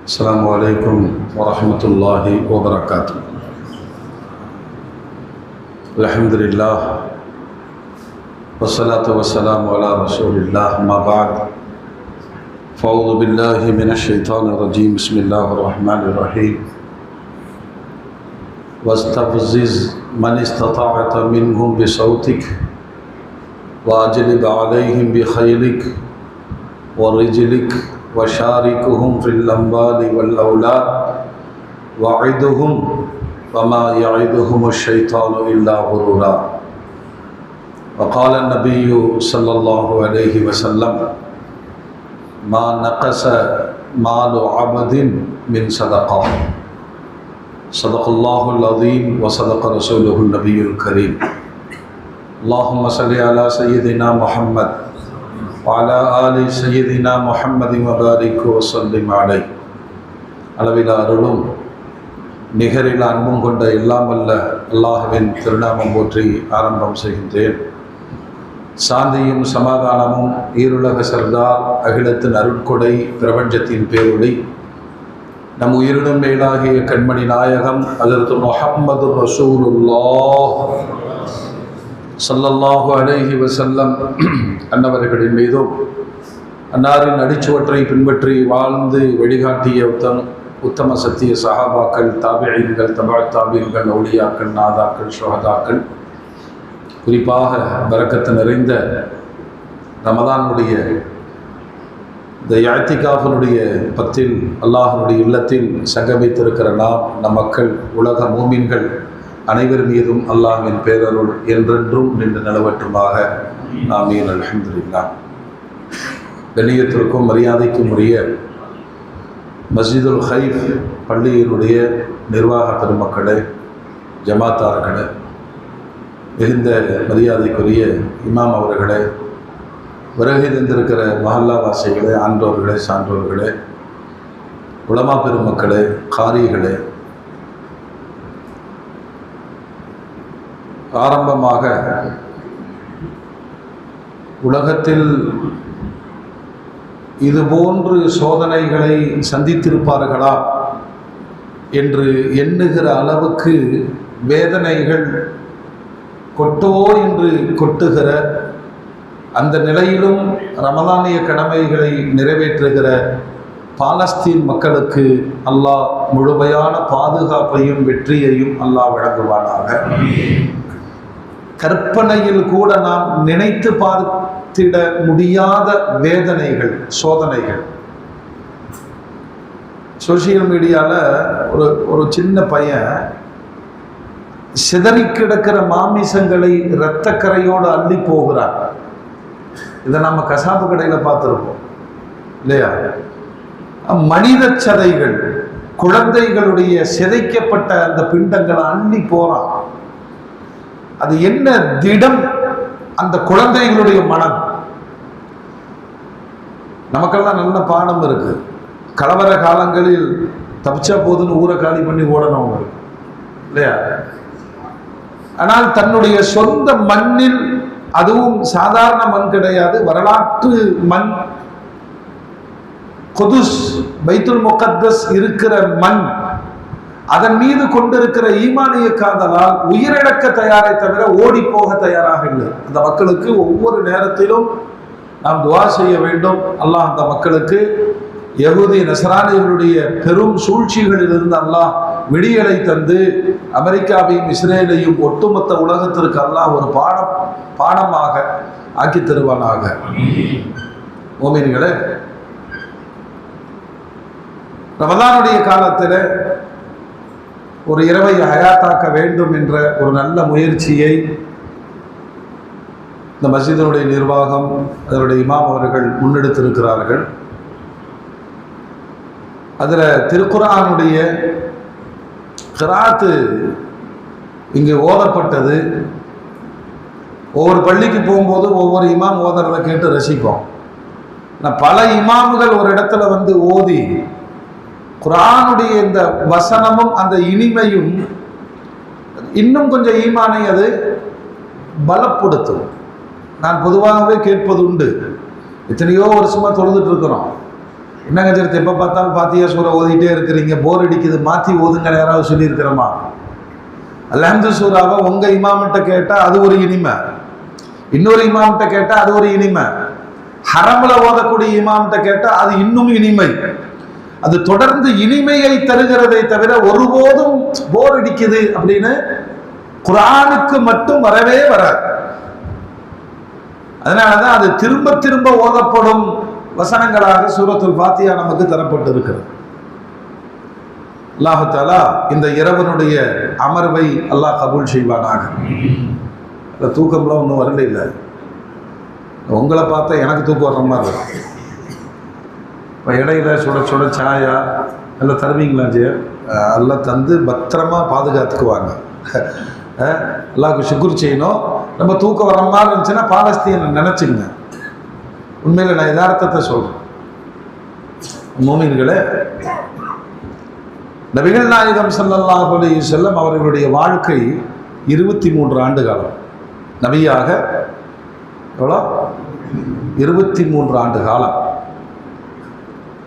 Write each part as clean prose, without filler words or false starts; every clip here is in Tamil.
السلام عليكم ورحمة الله وبركاته. الحمد لله والصلاة والسلام على رسول الله. ما بعد، فأعوذ بالله من الشيطان الرجيم. بسم الله الرحمن الرحيم. واستفزز من استطعت منهم بصوتك واجلب عليهم بخيلك ورجلك وشاركهم في الأموال والأولاد وعدهم وما يعدهم الشيطان إلا غرورا. وقال النبي صلى الله عليه وسلم: ما نقص مال عبد من صدقة. صدق الله العظيم وصدق رسوله النبي الكريم. اللهم صل على سيدنا محمد وعلى آل سيدنا محمد وبارك وسلم عليه. அளவில் அருளும் நிகரில் அன்பும் கொண்ட எல்லாம் வல்ல அல்லாஹ்வின் திருநாமம் போற்றி ஆரம்பம் செய்கின்றேன். சாந்தியும் சமாதானமும் ஈருலக சர்தார் அகிலத்தின் அருட்கொடை பிரபஞ்சத்தின் பேரொளி நம் உயிரினும் மேலாகிய கண்மணி நாயகம் ஹஜ்ரத் முஹம்மது ரசூலுல்லாஹ் ஸல்லல்லாஹு அலைஹி வஸல்லம் அன்னவர்களின் மீதும் அன்னாரின் அடிச்சுவற்றை பின்பற்றி வாழ்ந்து வழிகாட்டிய உத்தம சத்திய சஹாபாக்கள், தாபிஈன்கள், தபஅத் தாபிஈன்கள், அவுலியாக்கள், நாதாக்கள், ஷுஹதாக்கள், குறிப்பாக பரக்கத்து நிறைந்த ரமதானுடைய இந்த இஅ்திகாஃபினுடைய பத்தில் அல்லாஹ்வுடைய இல்லத்தில் சங்கமித்திருக்கிற நம் மக்கள், உலக மூமின்கள் அனைவர் மீதும் அல்லாஹ்வின் பேரருள் என்றென்றும் நின்று நிலவற்றுமாக. ஆமீன். அல்ஹம்துலில்லாஹ். கண்ணியத்திற்கும் மரியாதைக்கும் உரிய மஸ்ஜிதுல் ஹைஃப் பள்ளியினுடைய நிர்வாக பெருமக்களே, ஜமாத்தார்களே, மிகுந்த மரியாதைக்குரிய இமாம் அவர்களே, வருகை தந்திருக்கிற மஹல்லாவாசிகளே, ஆன்றோர்களே, சான்றோர்களே, உலமா பெருமக்களே, காரிகளே, ஆரம்பமாக உலகத்தில் இதுபோன்று சோதனைகளை சந்தித்திருப்பார்களா என்று எண்ணுகிற அளவுக்கு வேதனைகள் கொட்டோ என்று கொட்டுகிற அந்த நிலையிலும் ரமதானிய கடமைகளை நிறைவேற்றுகிற பாலஸ்தீன் மக்களுக்கு அல்லாஹ் முழுமையான பாதுகாப்பையும் வெற்றியையும் அல்லாஹ் வழங்குவானாக. கற்பனையில் கூட நாம் நினைத்து பார்த்திட முடியாத வேதனைகள், சோதனைகள். சோசியல் மீடியாவில் ஒரு சின்ன பையன் சிதறி கிடக்கிற மாமிசங்களை இரத்தக்கரையோடு அள்ளி போகிறான். இதை நம்ம கசாப்பு கடையில் பார்த்துருப்போம் இல்லையா? மனித சதைகள், குழந்தைகளுடைய சிதைக்கப்பட்ட அந்த பிண்டங்களை அள்ளி போறான். அது என்ன திடம் அந்த குழந்தைகளுடைய மனம். நமக்கெல்லாம் நல்ல பாடம் இருக்கு. கலவர காலங்களில் தப்பிச்சா போதுன்னு ஊரை காலி பண்ணி ஓடணும் இல்லையா? ஆனால் தன்னுடைய சொந்த மண்ணில், அதுவும் சாதாரண மண் கிடையாது, வரலாற்று மண், குதுஸ் பைத்துல் முகத்தஸ் இருக்கிற மண், அதன் மீது கொண்டிருக்கிற ஈமானிய காதலால் உயிரிழக்க தயாரை தவிர ஓடி போக தயாராக இல்லை. அந்த மக்களுக்கு ஒவ்வொரு நேரத்திலும் நாம் துஆ செய்ய வேண்டும். அல்லாஹ் அந்த மக்களுக்கு யஹூதி நஸ்ரானிகளுடைய பெரும் சூழ்ச்சிகளிலிருந்து அல்லாஹ் விடியலை தந்து அமெரிக்காவையும் இஸ்ரேலையும் ஒட்டுமொத்த உலகத்திற்கு அல்லாஹ் ஒரு பாடமாக ஆக்கி தருவானாக. மோமின்களே, ரமதானுடைய காலத்தில் ஒரு இரவை ஹயாத்தாக்க வேண்டும் என்ற ஒரு நல்ல முயற்சியை இந்த மஸ்ஜிதினுடைய நிர்வாகம், அதனுடைய இமாம் அவர்கள் முன்னெடுத்திருக்கிறார்கள். அதில் திருக்குர்ஆனுடைய கிராத்து இங்கே ஓதப்பட்டது. ஒவ்வொரு பள்ளிக்கு போகும்போது ஒவ்வொரு இமாம் ஓதுறதை கேட்டு ரசிப்போம். பல இமாம்கள் ஒரு இடத்துல வந்து ஓதி குர்ஆனுடைய இந்த வசனமும் அந்த இனிமையும் இன்னும் கொஞ்சம் ஈமானை அது பலப்படுத்தும். நான் பொதுவாகவே கேட்பது உண்டு, எத்தனையோ வருஷமாக தொழுதுட்டு இருக்கிறோம். என்னங்க சரி எப்போ பார்த்தாலும் பாத்தியா சூறா ஓதிட்டே இருக்கிறீங்க, போர் அடிக்குது, மாற்றி ஓதுங்க யாராவது சொல்லியிருக்கிறோமா? அல்ஹம்து சூறாவை உங்க இமாமிட்ட கேட்டா அது ஒரு இனிமை, இன்னொரு இமாமிட்ட கேட்டா அது ஒரு இனிமை, ஹரம்ல ஓதக்கூடிய இமாமிட்ட கேட்டா அது இன்னும் இனிமை. அது தொடர்ந்து இனிமையை தருகிறதை தவிர ஒருபோதும் போர் அடிக்குது அப்படின்னு குர்ஆனுக்கு மட்டும் வரவே வராது. அதனாலதான் அது திரும்ப திரும்ப ஓதப்படும் வசனங்களாக சூரத்துல் ஃபாத்திஹா நமக்கு தரப்பட்டு இருக்கிறது. அல்லாஹ் தஆலா இந்த இரவனுடைய அமர்வை அல்லாஹ் கபூல் செய்வானாக. தூக்கம்லாம் ஒன்றும் வரல, இல்லை உங்களை பார்த்தா எனக்கு தூக்கம் வர்ற மாதிரி இருக்கும். இப்போ இடையில சுட சுட சாயா எல்லாம் தருவீங்களா ஜெய? எல்லாம் தந்து பத்திரமா பாதுகாத்துக்குவாங்க. அல்லாஹ்வுக்கு ஷுக்ர் செய்யணும். நம்ம தூக்கம் வர மாதிரி இருந்துச்சுன்னா பாலஸ்தீனை நினச்சிங்க. உண்மையில் நான் யதார்த்தத்தை சொல்கிறேன். மோமின்களே, நபிகள் நாயகம் ஸல்லல்லாஹு அலைஹி வஸல்லம் அவர்களுடைய வாழ்க்கை 23 ஆண்டு காலம். நபியாக எவ்வளோ? 23 ஆண்டு காலம்.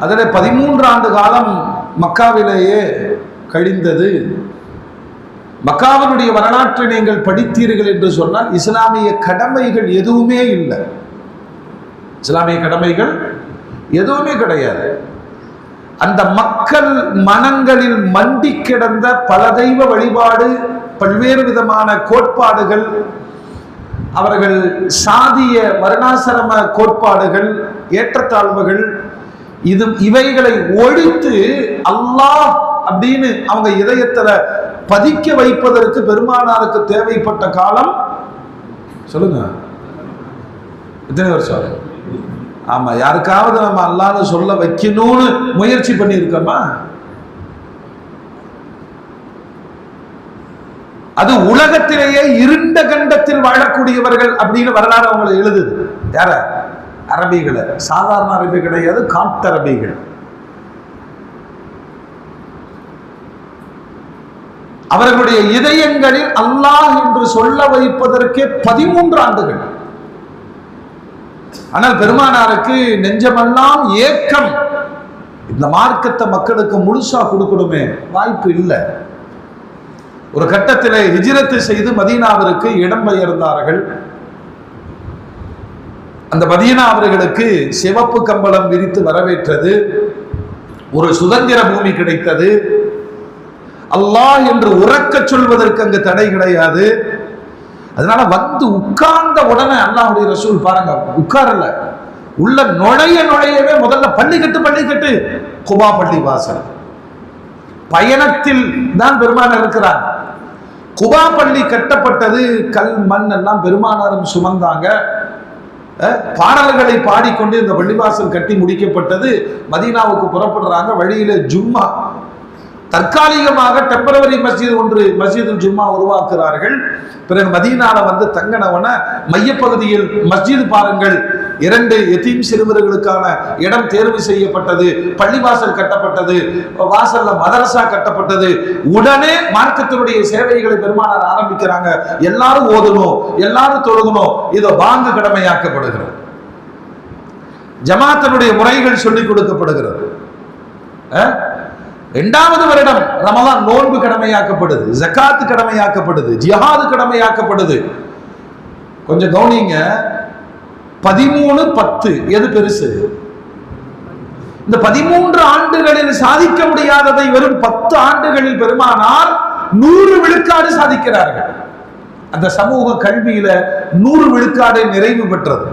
அதில் 13 ஆண்டு காலம் மக்காவிலேயே கழிந்தது. மக்காவினுடைய வரலாற்றை நீங்கள் படித்தீர்கள் என்று சொன்னால் இஸ்லாமிய கடமைகள் எதுவுமே இல்லை. இஸ்லாமிய கடமைகள் எதுவுமே கிடையாது. அந்த மக்கள் மனங்களில் மண்டி கிடந்த பல தெய்வ வழிபாடு, பல்வேறு விதமான கோட்பாடுகள், அவர்கள் சாதிய வர்ணாசிரம கோட்பாடுகள், ஏற்றத்தாழ்வுகள், இவைகளை ஒழித்து அல்லாஹ் அப்படின்னு அவங்க இதயத்துல பதிக்க வைப்பதற்கு பெருமானாருக்கு தேவைப்பட்ட காலம் சொல்லுங்க எத்தனை வருஷம்? ஆமா, யாருக்காவது நம்ம அல்லாஹ்னு சொல்ல வைக்கணும்னு முயற்சி பண்ணியிருக்கோமா? அது உலகத்திலேயே இருண்ட கண்டத்தில் வாழக்கூடியவர்கள் அப்படின்னு வரலாறு அவங்களை எழுதுது. யார? அரபிகளை. சாதாரண அரபி கிடையாது, காட்டரபிகள். அவர்களுடைய இதயங்களில் அல்லாஹ் என்று சொல்ல வைப்பதற்கே 13 ஆண்டுகள். ஆனால் பெருமானாருக்கு நெஞ்சமெல்லாம் ஏக்கம், இந்த மார்க்கத்தை மக்களுக்கு முழுசா கொடுக்கணுமே, வாய்ப்பு இல்லை. ஒரு கட்டத்திலே ஹிஜ்ரத்து செய்து மதீனாவிற்கு இடம்பெயர்ந்தார்கள். அந்த மதீனா அவர்களுக்கு சிவப்பு கம்பளம் விரித்து வரவேற்றது. ஒரு சுதந்திர பூமி கிடைத்தது. அல்லாஹ் என்று உறக்க சொல்வதற்கு அங்கு தடை கிடையாது. அதனால வந்து உட்கார்ந்த உடனே அல்லாஹ்வுடைய ரசூல் பாருங்க, உட்காரல, உள்ள நுழையவே முதல்ல பள்ளிக்கட்டு குபா பள்ளி வாசல். பயணத்தில் தான் பெருமானார் இருக்கிறார். குபா பள்ளி கட்டப்பட்டது. கல் மண் எல்லாம் பெருமானாரும் சுமந்தாங்க. பாடல்களை பாடிக்கொண்டு இந்த பள்ளிவாசல் கட்டி முடிக்கப்பட்டது. மதீனாவுக்கு புறப்படுறாங்க. வழியில ஜும்மா, தற்காலிகமாக டெம்பரவரி மஸ்ஜிதுல் ஜும்மா உருவாக்குறார்கள். பிறகு மதீனால வந்து தங்கனவன மையப்பகுதியில் மஸ்ஜித் பாருங்கள், 2 யதீம் சிறுவர்களுக்கான இடம் தேர்வு செய்யப்பட்டது. பள்ளிவாசல் கட்டப்பட்டது. வாசல்ல மதரசா கட்டப்பட்டது. உடனே மார்க்கத்தினுடைய சேவைகளை பெருமானார் ஆரம்பிக்கிறாங்க. எல்லாரும் ஓதணும், எல்லாரும் தொழுகணும். இதோ பாங்கு கடமையாக்கப்படுகிறது. ஜமாத்தினுடைய முறைகள் சொல்லிக் கொடுக்கப்படுகிறது. 2வது வருடம் ரமலான் நோன்பு கடமையாக்கப்படுது, ஜகாத் கடமையாக்கப்படுது, ஜிஹாது கடமையாக்கப்படுது. கொஞ்சம் கவனிங்க, 13-10 எது பெருசு? இந்த 13 ஆண்டுகளில் சாதிக்க முடியாததை வெறும் 10 ஆண்டுகளில் பெருமானார் 100 விழுக்காடு சாதிக்கிறார்கள். அந்த சமூக கல்வியில 100 விழுக்காடு நிறைவு பெற்றது.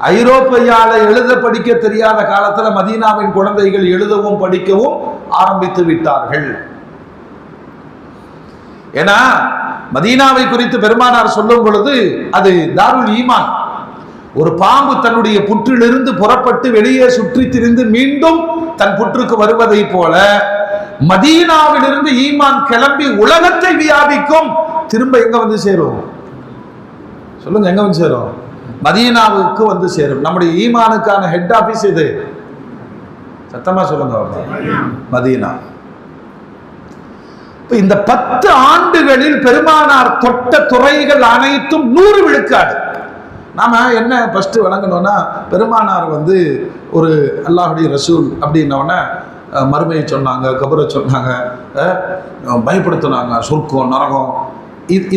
ஐரோப்பியால எழுத படிக்க தெரியாத காலத்துல மதீனாவின் குழந்தைகள் எழுதவும் படிக்கவும் ஆரம்பித்து விட்டார்கள். ஏன்னா மதீனாவை குறித்து பெருமானார் சொல்லும் பொழுது அது தாருல் ஈமான். ஒரு பாம்பு தன்னுடைய புற்றிலிருந்து புறப்பட்டு வெளியே சுற்றி திரிந்து மீண்டும் தன் புற்றுக்கு வருவதை போல மதீனாவிலிருந்து ஈமான் கிளம்பி உலகத்தை வியாபிக்கும். திரும்ப எங்க வந்து சேரும்? சொல்லுங்க, எங்க வந்து சேரும்? மதீனாவுக்கு வந்து சேரும். நம்முடைய ஈமானுக்கான ஹெட் ஆபீஸ் இது. சத்தமா சொல்லுங்க, மதீனா. இந்த 10 ஆண்டுகளில் பெருமானார் தொட்ட துறைகள் அனைத்தும் 100 விழுக்காடு. நாம் என்ன ஃபஸ்ட்டு வழங்கணும்னா, பெருமானார் வந்து ஒரு அல்லாஹுடைய ரசூல் அப்படின்னோடனே மறுமையை சொன்னாங்க, கபரை சொன்னாங்க, பயப்படுத்தினாங்க, சொர்க்கம் நரகம்,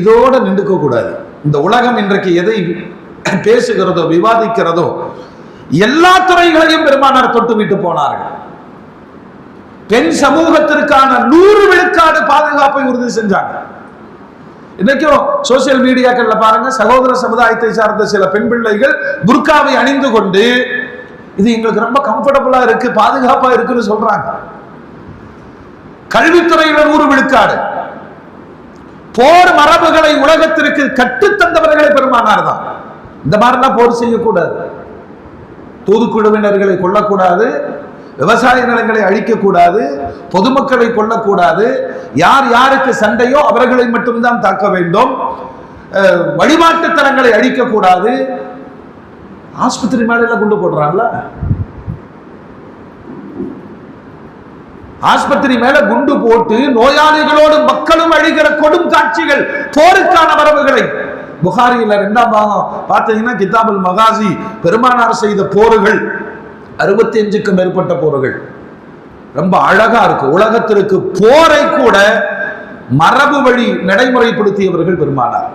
இதோடு நின்றுக்க கூடாது. இந்த உலகம் இன்றைக்கு எதை பேசுகிறதோ விவாதிக்கிறதோ எல்லா துறைகளையும் பெருமானார் தொட்டு விட்டு போனார்கள். பெண் சமூகத்திற்கான 100 விழுக்காடு பாதுகாப்பை உறுதி செஞ்சாங்க. இன்னைக்கும் சோசியல் மீடியாக்கள்ல பாருங்க, சகோதர சமுதாயத்தை சார்ந்த சில பெண் பிள்ளைகள் புர்காவை அணிந்து கொண்டு இது எங்களுக்கு ரொம்ப கம்ஃபர்டபுளா இருக்கு, பாதுகாப்பா இருக்குன்னு சொல்றாங்க. கல்வித்துறையில 100 விழுக்காடு. போர் மரபுகளை உலகத்திற்கு கற்றுத்தந்தவர்களை பெருமானார் தான். இந்த மாதிரிலாம் போர் செய்யக்கூடாது, தூதுக்குழுவினர்களை கொல்லக்கூடாது, விவசாய நிலங்களை அழிக்கக்கூடாது, பொதுமக்களை கொல்லக்கூடாது, யார் யாருக்கு சண்டையோ அவர்களை மட்டும்தான் தாக்க வேண்டும், வழிபாட்டு தலங்களை அழிக்கக்கூடாது. ஆஸ்பத்திரி மேல குண்டு போடுறான்ல, ஆஸ்பத்திரி மேல குண்டு போட்டு நோயாளிகளோடு மக்களும் அழிகிற கொடும் காட்சிகள், போருக்கான மரபுகளை புகாரியில 2ஆம் பாகம் பார்த்தீங்கன்னா கிதாபுல் மகாசி, பெருமானார் செய்த போர்கள் 65க்கும் மேற்பட்ட போர்கள். ரொம்ப அழகா இருக்கு. உலகத்திற்கு போரை கூட மரபு வழி நடைமுறைப்படுத்தியவர்கள் பெருமானார்.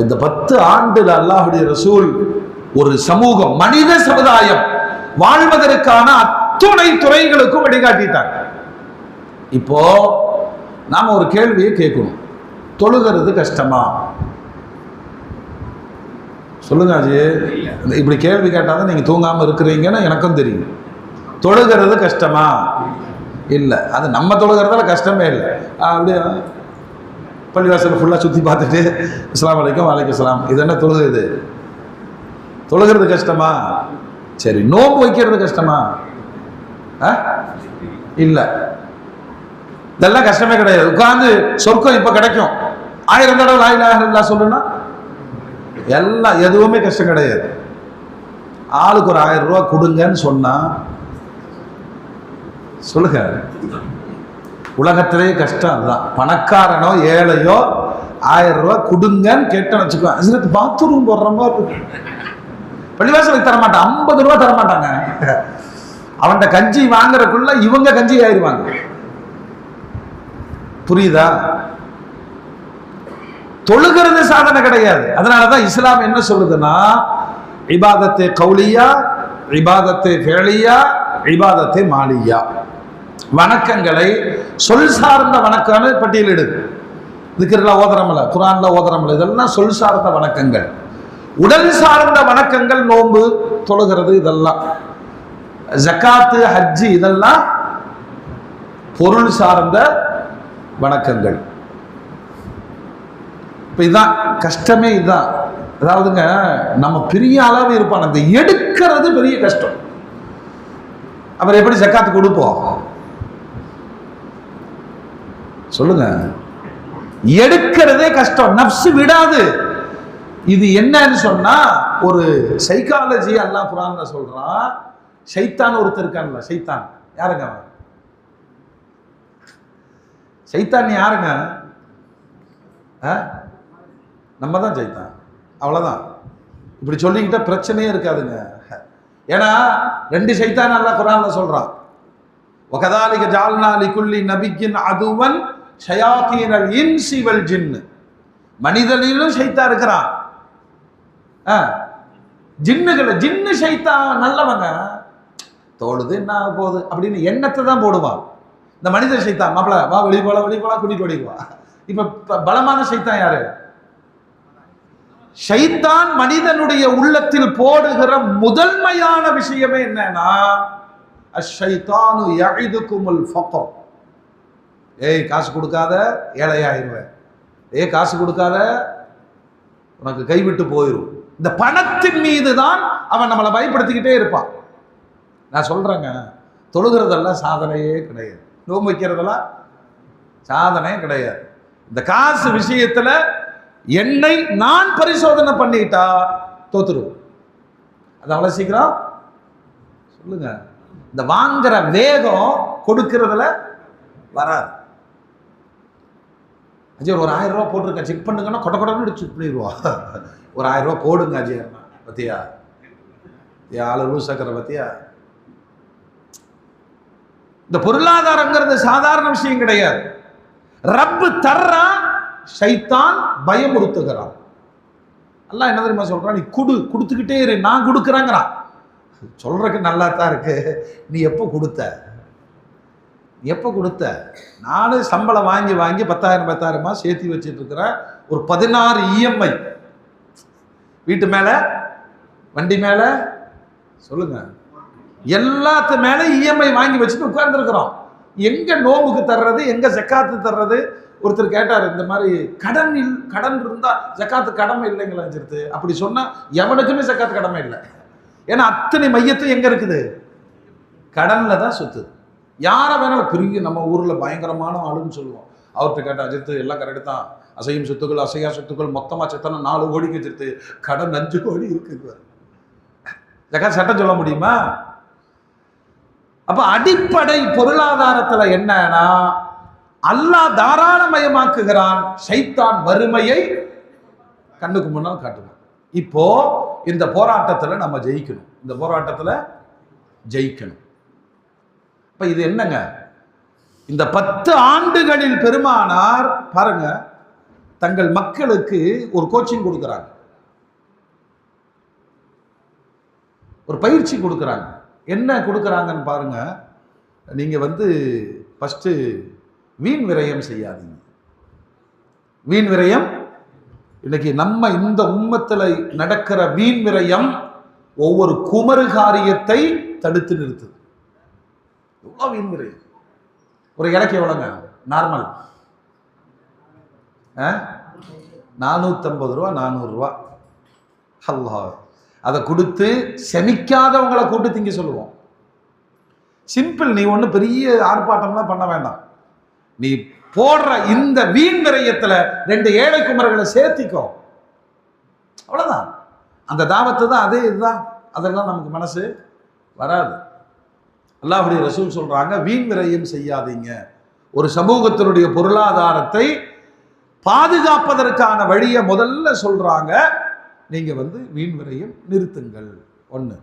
இந்த 10 ஆண்டுல அல்லாஹுடைய ரசூல் ஒரு சமூகம், மனித சமுதாயம் வாழ்வதற்கான அத்துணை துறைகளுக்கும் வழிகாட்டிட்டாங்க. இப்போ நாம ஒரு கேள்வியை கேட்கணும், தொழுகிறது கஷ்டமா? சொல்லுங்க அஜி. இப்படி கேள்வி கேட்டாதான் நீங்க தூங்காம இருக்கிறீங்கன்னு எனக்கும் தெரியும். தொழுகிறது கஷ்டமா? இல்லை, அது நம்ம தொழுகிறதால கஷ்டமே இல்லை. அப்படியே பள்ளிவாசல் ஃபுல்லாக சுற்றி பார்த்துட்டு அஸ்ஸலாமு அலைக்கும் வலைக்கும் சலாம், இது என்ன தொழுகுது? தொழுகிறது கஷ்டமா? சரி, நோன்பு வைக்கிறது கஷ்டமா? இல்லை, இதெல்லாம் கஷ்டமே கிடையாது. உட்கார்ந்து சொர்க்கம் இப்போ கிடைக்கும், 1000 தடவை லா இலாஹ இல்லல்லாஹ் சொல்லுன்னா எல்லாம் எதுவுமே கஷ்டம் கிடையாது. ஆளுக்கு ஒரு 1000 ரூபா கொடுங்கன்னு சொன்னா, சொல்லுங்க, உலகத்திலே கஷ்டம் அதுதான். பணக்காரனோ ஏழையோ 1000 ரூபா கொடுங்கன்னு கேட்டேன்னு வச்சுக்கோ, ஹஸ்ரத் பாத்ரூம் போடுற மாதிரி இருக்கு, பள்ளிவாசலுக்கு தரமாட்டான், 50 ரூபா தரமாட்டாங்க. அவன்கிட்ட கஞ்சி வாங்குறதுக்குள்ள இவங்க கஞ்சி ஆயிடுவாங்க. புரியுதா? தொழுகிறது சாதனை கிடையாது. அதனாலதான் இஸ்லாம் என்ன சொல்லுதுன்னா, இபாதத்தே கௌலியா, இபாதத்தே ஃபேலியா, இபாதத்தே மாலியா. வணக்கங்களை சொல் சார்ந்த வணக்கம்னு பட்டியலிடுது. திக்ர்ல ஓதரமல, குர்ஆன்ல ஓதரமல, இதெல்லாம் சொல் சார்ந்த வணக்கங்கள். உடல் சார்ந்த வணக்கங்கள் நோன்பு, தொழுகிறது, இதெல்லாம் ஜகாத்து, ஹஜ்ஜி, இதெல்லாம் பொருள் சார்ந்த வணக்கங்கள். இப்போ இதுதான் கஷ்டமே, இதுதான். அதாவதுங்க, நம்ம பெரிய அளவு இருப்பான், அந்த எடுக்கிறது பெரிய கஷ்டம். அப்புறம் எப்படி ஜக்காத்து கொடுப்போம்? சொல்லுங்க, எடுக்கிறதே கஷ்டம், நப்சு விடாது. இது என்னன்னு சொன்னா, ஒரு சைக்காலஜி அல்லாஹ் குர்ஆன்ல சொல்றான். ஷைத்தான் ஒருத்தர் இருக்கான்ல, ஷைத்தான் யாருங்க? ஷைத்தான் யாருங்க? நம்ம தான் ஷைத்தான், அவ்வளவுதான். இப்படி சொல்லிக்கிட்ட பிரச்சனையே இருக்காதுங்க. ஏன்னா 2 ஷைத்தான் அல்லாஹ் குர்ஆன்ல சொல்றான். வகதாலிக ஜஅல்னா லிகுல்லி நபிய்யின் அதுவன் ஷயாத்தீனல் இன்சி வல் ஜின். மனிதனிலும் ஷைத்தான் இருக்கிறான், ஜின்னு ஷைத்தான் நல்லவங்க, தோடுது என்ன போகுது அப்படின்னு எண்ணத்தை தான் போடுவான். இந்த மனித ஷைத்தான், மாப்பிள வா வெளி போலாம் கூட்டிட்டு ஓடிடுவா. இப்ப பலமான ஷைத்தான் யாரு? ஷைத்தான் மனிதனுடைய உள்ளத்தில் போடுகிற முதன்மையான விஷயமே என்னன்னா, அஷ்ஷைத்தானு யஇதுகுமுல் ஃபக்ர். ஏய் காசு கொடுக்காத ஏழையாயிருவேன், ஏய் காசு கொடுக்காத உனக்கு கைவிட்டு போயிடும். இந்த பணத்தின் மீது தான் அவன் நம்மளை பயப்படுத்திக்கிட்டே இருப்பான். நான் சொல்றேங்க, தொழுகிறதெல்லாம் சாதனையே கிடையாது, நோன்பு வைக்கிறதெல்லாம் சாதனையே கிடையாது. இந்த காசு விஷயத்துல என்னை நான் பரிசோதனை பண்ணிட்டா தோத்துருவோம். அது அவ்வளவு சீக்கிரம் சொல்லுங்க. இந்த வாங்குற வேகம் கொடுக்கிறதுல வராது. அஜய் ஒரு 1000 ரூபா போட்டிருக்கேன் செக் பண்ணுங்கன்னா கொட்ட கொடன்னு செக் பண்ணிடுவா. ஒரு 1000 ரூபா போடுங்க அஜய். பத்தியா ஆளு லூசாக்கிற பத்தியா. இந்த பொருளாதாரங்கிறது சாதாரண விஷயம் கிடையாது. ரப்பு தர்றான், ஷைத்தான் பயமுறுத்துகிறான். அல்லாஹ் என்ன தெரியுமா சொல்றான்? நீ கொடுத்துக்கிட்டே இரு, நான் கொடுக்குறேங்கிறான். சொல்றதுக்கு நல்லா தான் இருக்கு. நீ எப்போ கொடுத்த? நானும் சம்பளம் வாங்கி 10,000 சேர்த்து வச்சுட்டு இருக்கிறேன். ஒரு 16 EMI வீட்டு மேல, வண்டி மேல, சொல்லுங்க, எல்லாத்து மேல EMI வாங்கி வச்சுட்டு உட்கார்ந்துருக்கிறோம். எங்க நோம்புக்கு தர்றது, எங்க ஜக்காத்து தர்றது? ஒருத்தர் கேட்டார், இந்த மாதிரி கடன் இருந்தா ஜக்காத்து கடமை இல்லைங்களா சொல்லிட்டு. அப்படி சொன்னா எவனுக்குமே ஜக்காத்து கடமை இல்லை. ஏன்னா அத்தனை மையத்தும் எங்க இருக்குது? கடன்ல தான் சுத்து. யாரை வேணாலும் பெரிய நம்ம ஊர்ல பயங்கரமான ஆளுன்னு சொல்லுவோம். அவர்கிட்ட கேட்டா, அஜித்து எல்லாம் கரெக்டு தான், அசையும் சொத்துக்கள் அசையா சொத்துக்கள் மொத்தமா செத்தன 4 கோடிக்கு வச்சிருத்து, கடன் 5 கோடி இருக்குது. ஜக்காத் சட்டம் சொல்ல முடியுமா? அப்ப அடிப்படை பொருளாதாரத்துல என்னன்னா, அல்லாஹ் தாராளமயமாக்குகிறான், ஷைத்தான் வறுமையை கண்ணுக்கு முன்னால் காட்டுவான். இப்போ இந்த போராட்டத்துல நம்ம ஜெயிக்கணும். இப்ப இது என்னங்க? இந்த 10 ஆண்டுகளில் பெருமானார் பாருங்க தங்கள் மக்களுக்கு ஒரு கோச்சிங் கொடுக்கிறாங்க, ஒரு பயிற்சி கொடுக்கிறாங்க. என்ன கொடுக்குறாங்கன்னு பாருங்க. நீங்க ஃபர்ஸ்ட் வீண் விரயம் செய்யாதீங்க. வீண் விரயம் இன்னைக்கு நம்ம இந்த உம்மத்தில் நடக்கிற வீண் விரயம் ஒவ்வொரு குமரு காரியத்தை தடுத்து நிறுத்துது. எவ்வளவு வீண் விரயம்? ஒரு இலக்கு எவ்வளோங்க நார்மல்? 450 ரூபா 400 ரூபா. அல்லாஹ் அதை கொடுத்து செமிக்காதவங்களை கூட்டு திங்க சொல்லுவோம். சிம்பிள். நீ ஒண்ணு பெரிய ஆர்ப்பாட்டம்லாம் பண்ண வேண்டாம். நீ போடுற இந்த வீண் விரயத்துல 2 ஏழை குமரர்களை சேர்த்திக்கோ, அவ்வளவுதான். அந்த தாவத்து தான். அதே இதுதான். அதெல்லாம் நமக்கு மனசு வராது. அல்லாஹ்வுடைய ரசூல் சொல்றாங்க, வீண் விரயம் செய்யாதீங்க. ஒரு சமூகத்தினுடைய பொருளாதாரத்தை பாதுகாப்பதற்கான வழியை முதல்ல சொல்றாங்க. நீங்க வீண் விரயம் நிறுத்துங்கள். 1.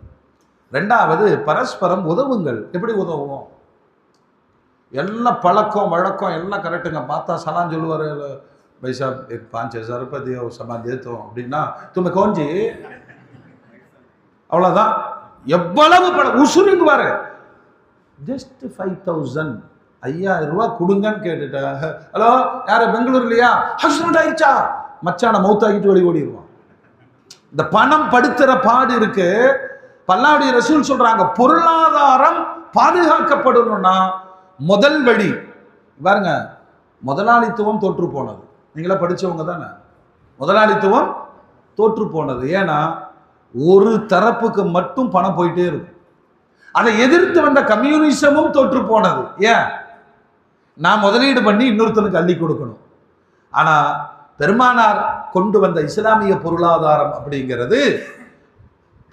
2வது பரஸ்பரம் உதவுங்கள். எப்படி உதவுவோம்? எல்லாம் பழக்கம் வழக்கம் எல்லாம் கரெக்டுங்க. பார்த்தா சலான் சொல்லுவார், பைசா 5,000 रुपये दियो समा देतो அப்படின்னா தும்ம கோஞ்சி அவ்வளோதான். எவ்வளவு உசுருங்குவாரு. ஜஸ்ட் 5,000 5,000 ரூபா கொடுங்கன்னு கேட்டுட்டா, ஹலோ யாரு பெங்களூர்லையா, ஆக்சிடென்ட் ஆயிடுச்சா, மச்சான மௌத்தாக்கிட்டு வெளியே ஓடிடுவான். இந்த பணம் படுத்துற பாடு இருக்கு. அல்லாஹ்வுடைய ரசூல் சொல்றாங்க, பொருளாதாரம் பாதுகாக்கப்படணும்னா முதல் வழி பாருங்க, முதலாளித்துவம் தோற்று போனது. நீங்களா படிச்சவங்க தானே. முதலாளித்துவம் தோற்று போனது. ஏன்னா ஒரு தரப்புக்கு மட்டும் பணம் போயிட்டே இருக்கும். அதை எதிர்த்து வந்த கம்யூனிசமும் தோற்று போனது. ஏன்? நான் முதலீடு பண்ணி இன்னொருத்தனுக்கு அள்ளி கொடுக்கணும். ஆனா பெருமானார் கொண்டு வந்த இஸ்லாமிய பொருளாதாரம் அப்படிங்கிறது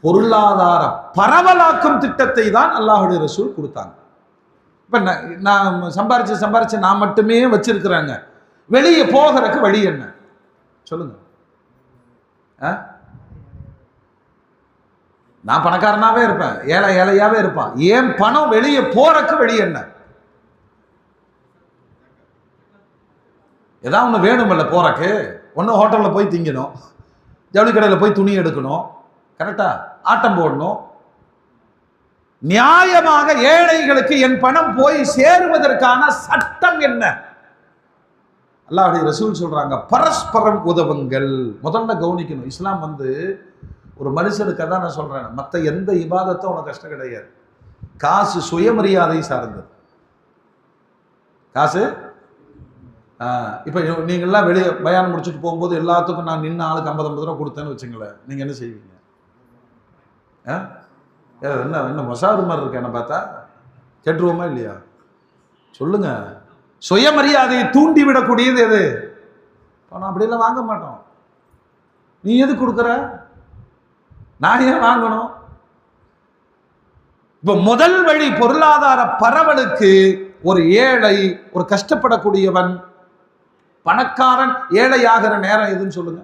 பொருளாதார பரவலாக்கும் திட்டத்தை தான் அல்லாஹ்வுடைய ரசூல் கொடுத்தாங்க. இப்ப நான் சம்பாரிச்சு நான் மட்டுமே வச்சிருக்கிறாங்க, வெளியே போகிறதுக்கு வழி என்ன சொல்லுங்க? நான் பணக்காரனாவே இருப்பேன், ஏழையாவே இருப்பான். ஏன் பணம் வெளியே போறக்கு வழி என்ன? ஏதாவது ஒன்று வேணுமில்ல போறக்கு. ஒன்று ஹோட்டலில் போய் திங்கணும், ஜவுளி கடையில் போய் துணி எடுக்கணும், கரெக்டா ஆட்டம் போடணும். நியாயமாக ஏழைகளுக்கு என் பணம் போய் சேருவதற்கான சட்டம் என்ன? அல்லாஹ்வுடைய ரசூல் சொல்றாங்க, பரஸ்பரம் உதவுங்கள். முதல்ல கவனிக்கணும். இஸ்லாம் ஒரு மனுஷனுக்கு தான் நான் சொல்றேன், மற்ற எந்த இபாதத்தும் உனக்கு கஷ்டம் கிடையாது. காசு சுயமரியாதை சார்ந்தது. காசு இப்போ நீங்கள்லாம் வெளியே பயானம் முடிச்சுட்டு போகும்போது எல்லாத்துக்கும் நான் நின்று ஆளுக்கு 50-50 ரூபா கொடுத்தேன்னு வச்சுங்களேன், நீங்கள் என்ன செய்வீங்க? என்ன மொசாது மாதிரி இருக்கு, என்ன பார்த்தா கேட்டுருவோமா இல்லையா? சொல்லுங்க. சுயமரியாதையை தூண்டி விடக்கூடியது எது? பணம். அப்படியெல்லாம் வாங்க மாட்டோம். நீ எது கொடுக்குற? நான் ஏன் வாங்கணும்? இப்போ முதல் வழி பொருளாதார பரவலுக்கு ஒரு ஏழை, ஒரு கஷ்டப்படக்கூடியவன் பணக்காரன் ஏழை ஆகிற நேரம் எதுன்னு சொல்லுங்க.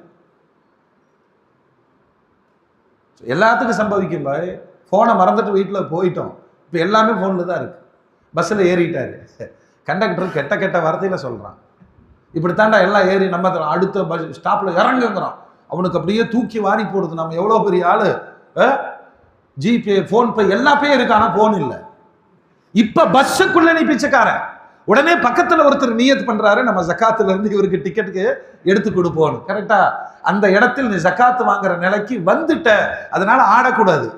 எல்லாத்துக்கும் சம்பவிக்கும் பாய். போனை மறந்துட்டு வீட்டில் போயிட்டோம், இப்போ எல்லாமே போன்ல தான் இருக்கு. பஸ்ஸில் ஏறிட்டாரு, கண்டக்டர் கெட்ட கெட்ட வார்த்தையில சொல்றான், இப்படித்தாண்டா எல்லாம் ஏறி நம்ம அடுத்த பஸ் ஸ்டாப்ல இறங்குங்கிறான். அவனுக்கு அப்படியே தூக்கி வாரி போடுது. நம்ம எவ்வளோ பெரிய ஆளு, ஜிபே ஃபோன்பே எல்லா பேரும் இருக்கு, ஆனால் போன் இல்லை. இப்ப பஸ்ஸுக்குள்ள நீ பிச்சைக்காரன். உடனே பக்கத்துல ஒருத்தர் நியத் பண்றாரு, நம்ம ஜக்காத்துல இருந்து இவருக்கு டிக்கெட்டுக்கு எடுத்து கொடுப்போம். கரெக்டா? அந்த இடத்தில் நீ ஜக்காத்து வாங்குற நிலைக்கு வந்துட்ட. அதனால ஆடக்கூடாது,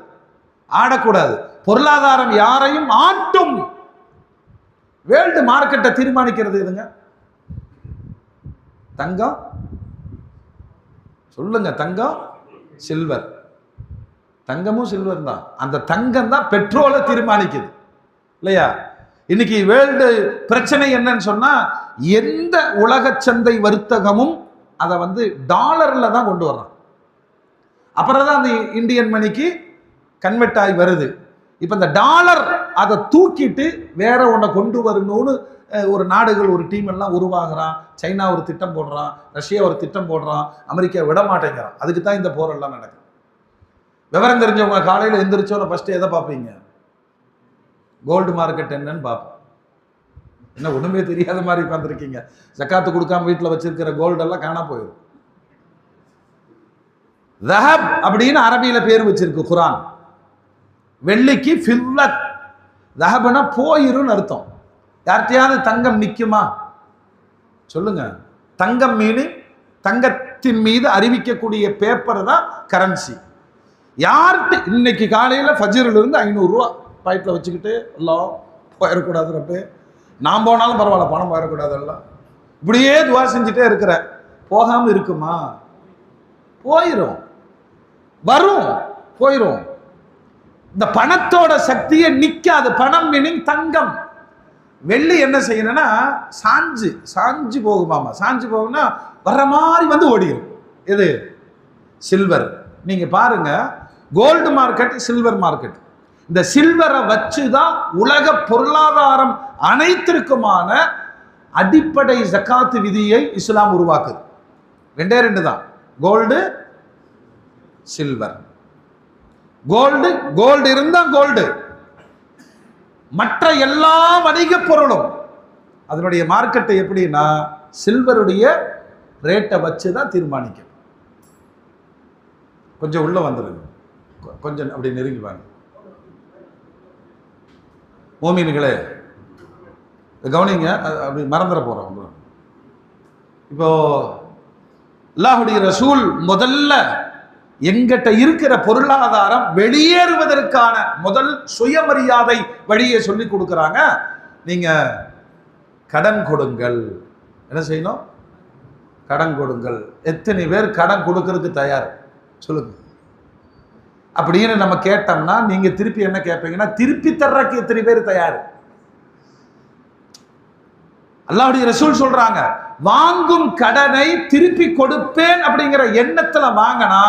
ஆடக்கூடாது. பொருளாதாரம் யாரையும் ஆட்டும். வேர்ல்டு மார்க்கெட்டை தீர்மானிக்கிறது எதுங்க? தங்கம் சொல்லுங்க, தங்கம் சில்வர். தங்கமும் சில்வர் தான். அந்த தங்கம் தான் பெட்ரோலை தீர்மானிக்குது இல்லையா? இன்னைக்கு வேர்ல்டு பிரச்சனை என்னன்னு சொன்னா, எந்த உலக சந்தை வர்த்தகமும் அதை டாலர்ல தான் கொண்டு வர்றான். அப்புறம் தான் அந்த இந்தியன் மணிக்கு கன்வெர்ட் ஆகி வருது. இப்ப இந்த டாலர் அதை தூக்கிட்டு வேற ஒன்றை கொண்டு வரணும்னு ஒரு நாடுகள் ஒரு டீம் எல்லாம் உருவாகிறான். சைனா ஒரு திட்டம் போடுறான், ரஷ்யா ஒரு திட்டம் போடுறான், அமெரிக்கா விட மாட்டேங்கிறான். அதுக்கு தான் இந்த போரெல்லாம் நடக்குது. விவரம் தெரிஞ்சவங்க காலையில் எந்திரிச்சோன்னு ஃபர்ஸ்ட் எதை பார்ப்பீங்க? கோல்டு மார்க்கெட் என்னன்னு பார்ப்போம். என்ன ஒண்ணுமே தெரியாத மாதிரி உட்காந்துருக்கீங்க. ஜக்காத்து கொடுக்காம வீட்டில் வச்சிருக்கிற கோல்டு எல்லாம் காணா போயிடும். தஹப் அப்படின்னு அரபியில பேர் வச்சிருக்கு குரான். வெள்ளிக்கு ஃபில்லத். தஹப்னா போயிருன்னு அர்த்தம். யார்கிட்டயாவது தங்கம் நிக்குமா சொல்லுங்க? தங்கம் மீது, தங்கத்தின் மீது அறிவிக்கக்கூடிய பேப்பர் தான் கரன்சி. யார்கிட்ட இன்னைக்கு காலையில ஃபஜ்ர்ல இருந்து 500 ரூபா பாக்கெட்ல வச்சுக்கிட்டு எல்லாம் போயிடக்கூடாது, நான் போனாலும் பரவாயில்ல பணம் போயிடக்கூடாது, எல்லாம் இப்படியே துவா செஞ்சுட்டே இருக்கிற போகாம இருக்குமா? போயிரும், வரும், போயிரும். இந்த பணத்தோட சக்தியை நிக்காது. பணம் மீனிங் தங்கம். வெள்ளி என்ன செய்யணும்னா சாஞ்சு சாஞ்சு போகுமாமா. சாஞ்சு போகும்னா வர்ற மாதிரி ஓடிடும். எது? சில்வர். நீங்க பாருங்க, கோல்டு மார்க்கெட், சில்வர் மார்க்கெட். இந்த சில்வரை வச்சுதான் உலக பொருளாதாரம் அனைத்திற்குமான அடிப்படை ஜக்காத்து விதியை இஸ்லாம் உருவாக்குது. ரெண்டே ரெண்டு தான், கோல்டு சில்வர். கோல்டு இருந்தா கோல்டு, மற்ற எல்லா வணிக பொருளும் அதனுடைய மார்க்கெட்டை எப்படின்னா சில்வருடைய ரேட்டை வச்சுதான் தீர்மானிக்கும். கொஞ்சம் உள்ள வந்துருங்க, கொஞ்சம் அப்படி நெருங்கி வாங்க. மோமின்களே கவனிங்க, அப்படி மறந்துட போறோம். இப்போ அல்லாஹ்வுடைய ரசூல் முதல்ல எங்கிட்ட இருக்கிற பொருளாதாரம் வெளியேறுவதற்கான முதல் சுயமரியாதை வழியை சொல்லி கொடுக்குறாங்க. நீங்க கடன் கொடுங்கள். என்ன செய்யணும்? கடன் கொடுங்கள். எத்தனை பேர் கடன் கொடுக்கறதுக்கு தயார் சொல்லுங்க? அப்படின்னு நம்ம கேட்டோம்னா நீங்க திருப்பி என்ன கேட்பீங்கன்னா, திருப்பி தர்றதுக்கு எத்தனை பேர் தயார்? அல்லாஹ்வுடைய ரசூல் சொல்றாங்க, வாங்கும் கடனை திருப்பி கொடுப்பேன் அப்படிங்கிற எண்ணத்துல வாங்கினா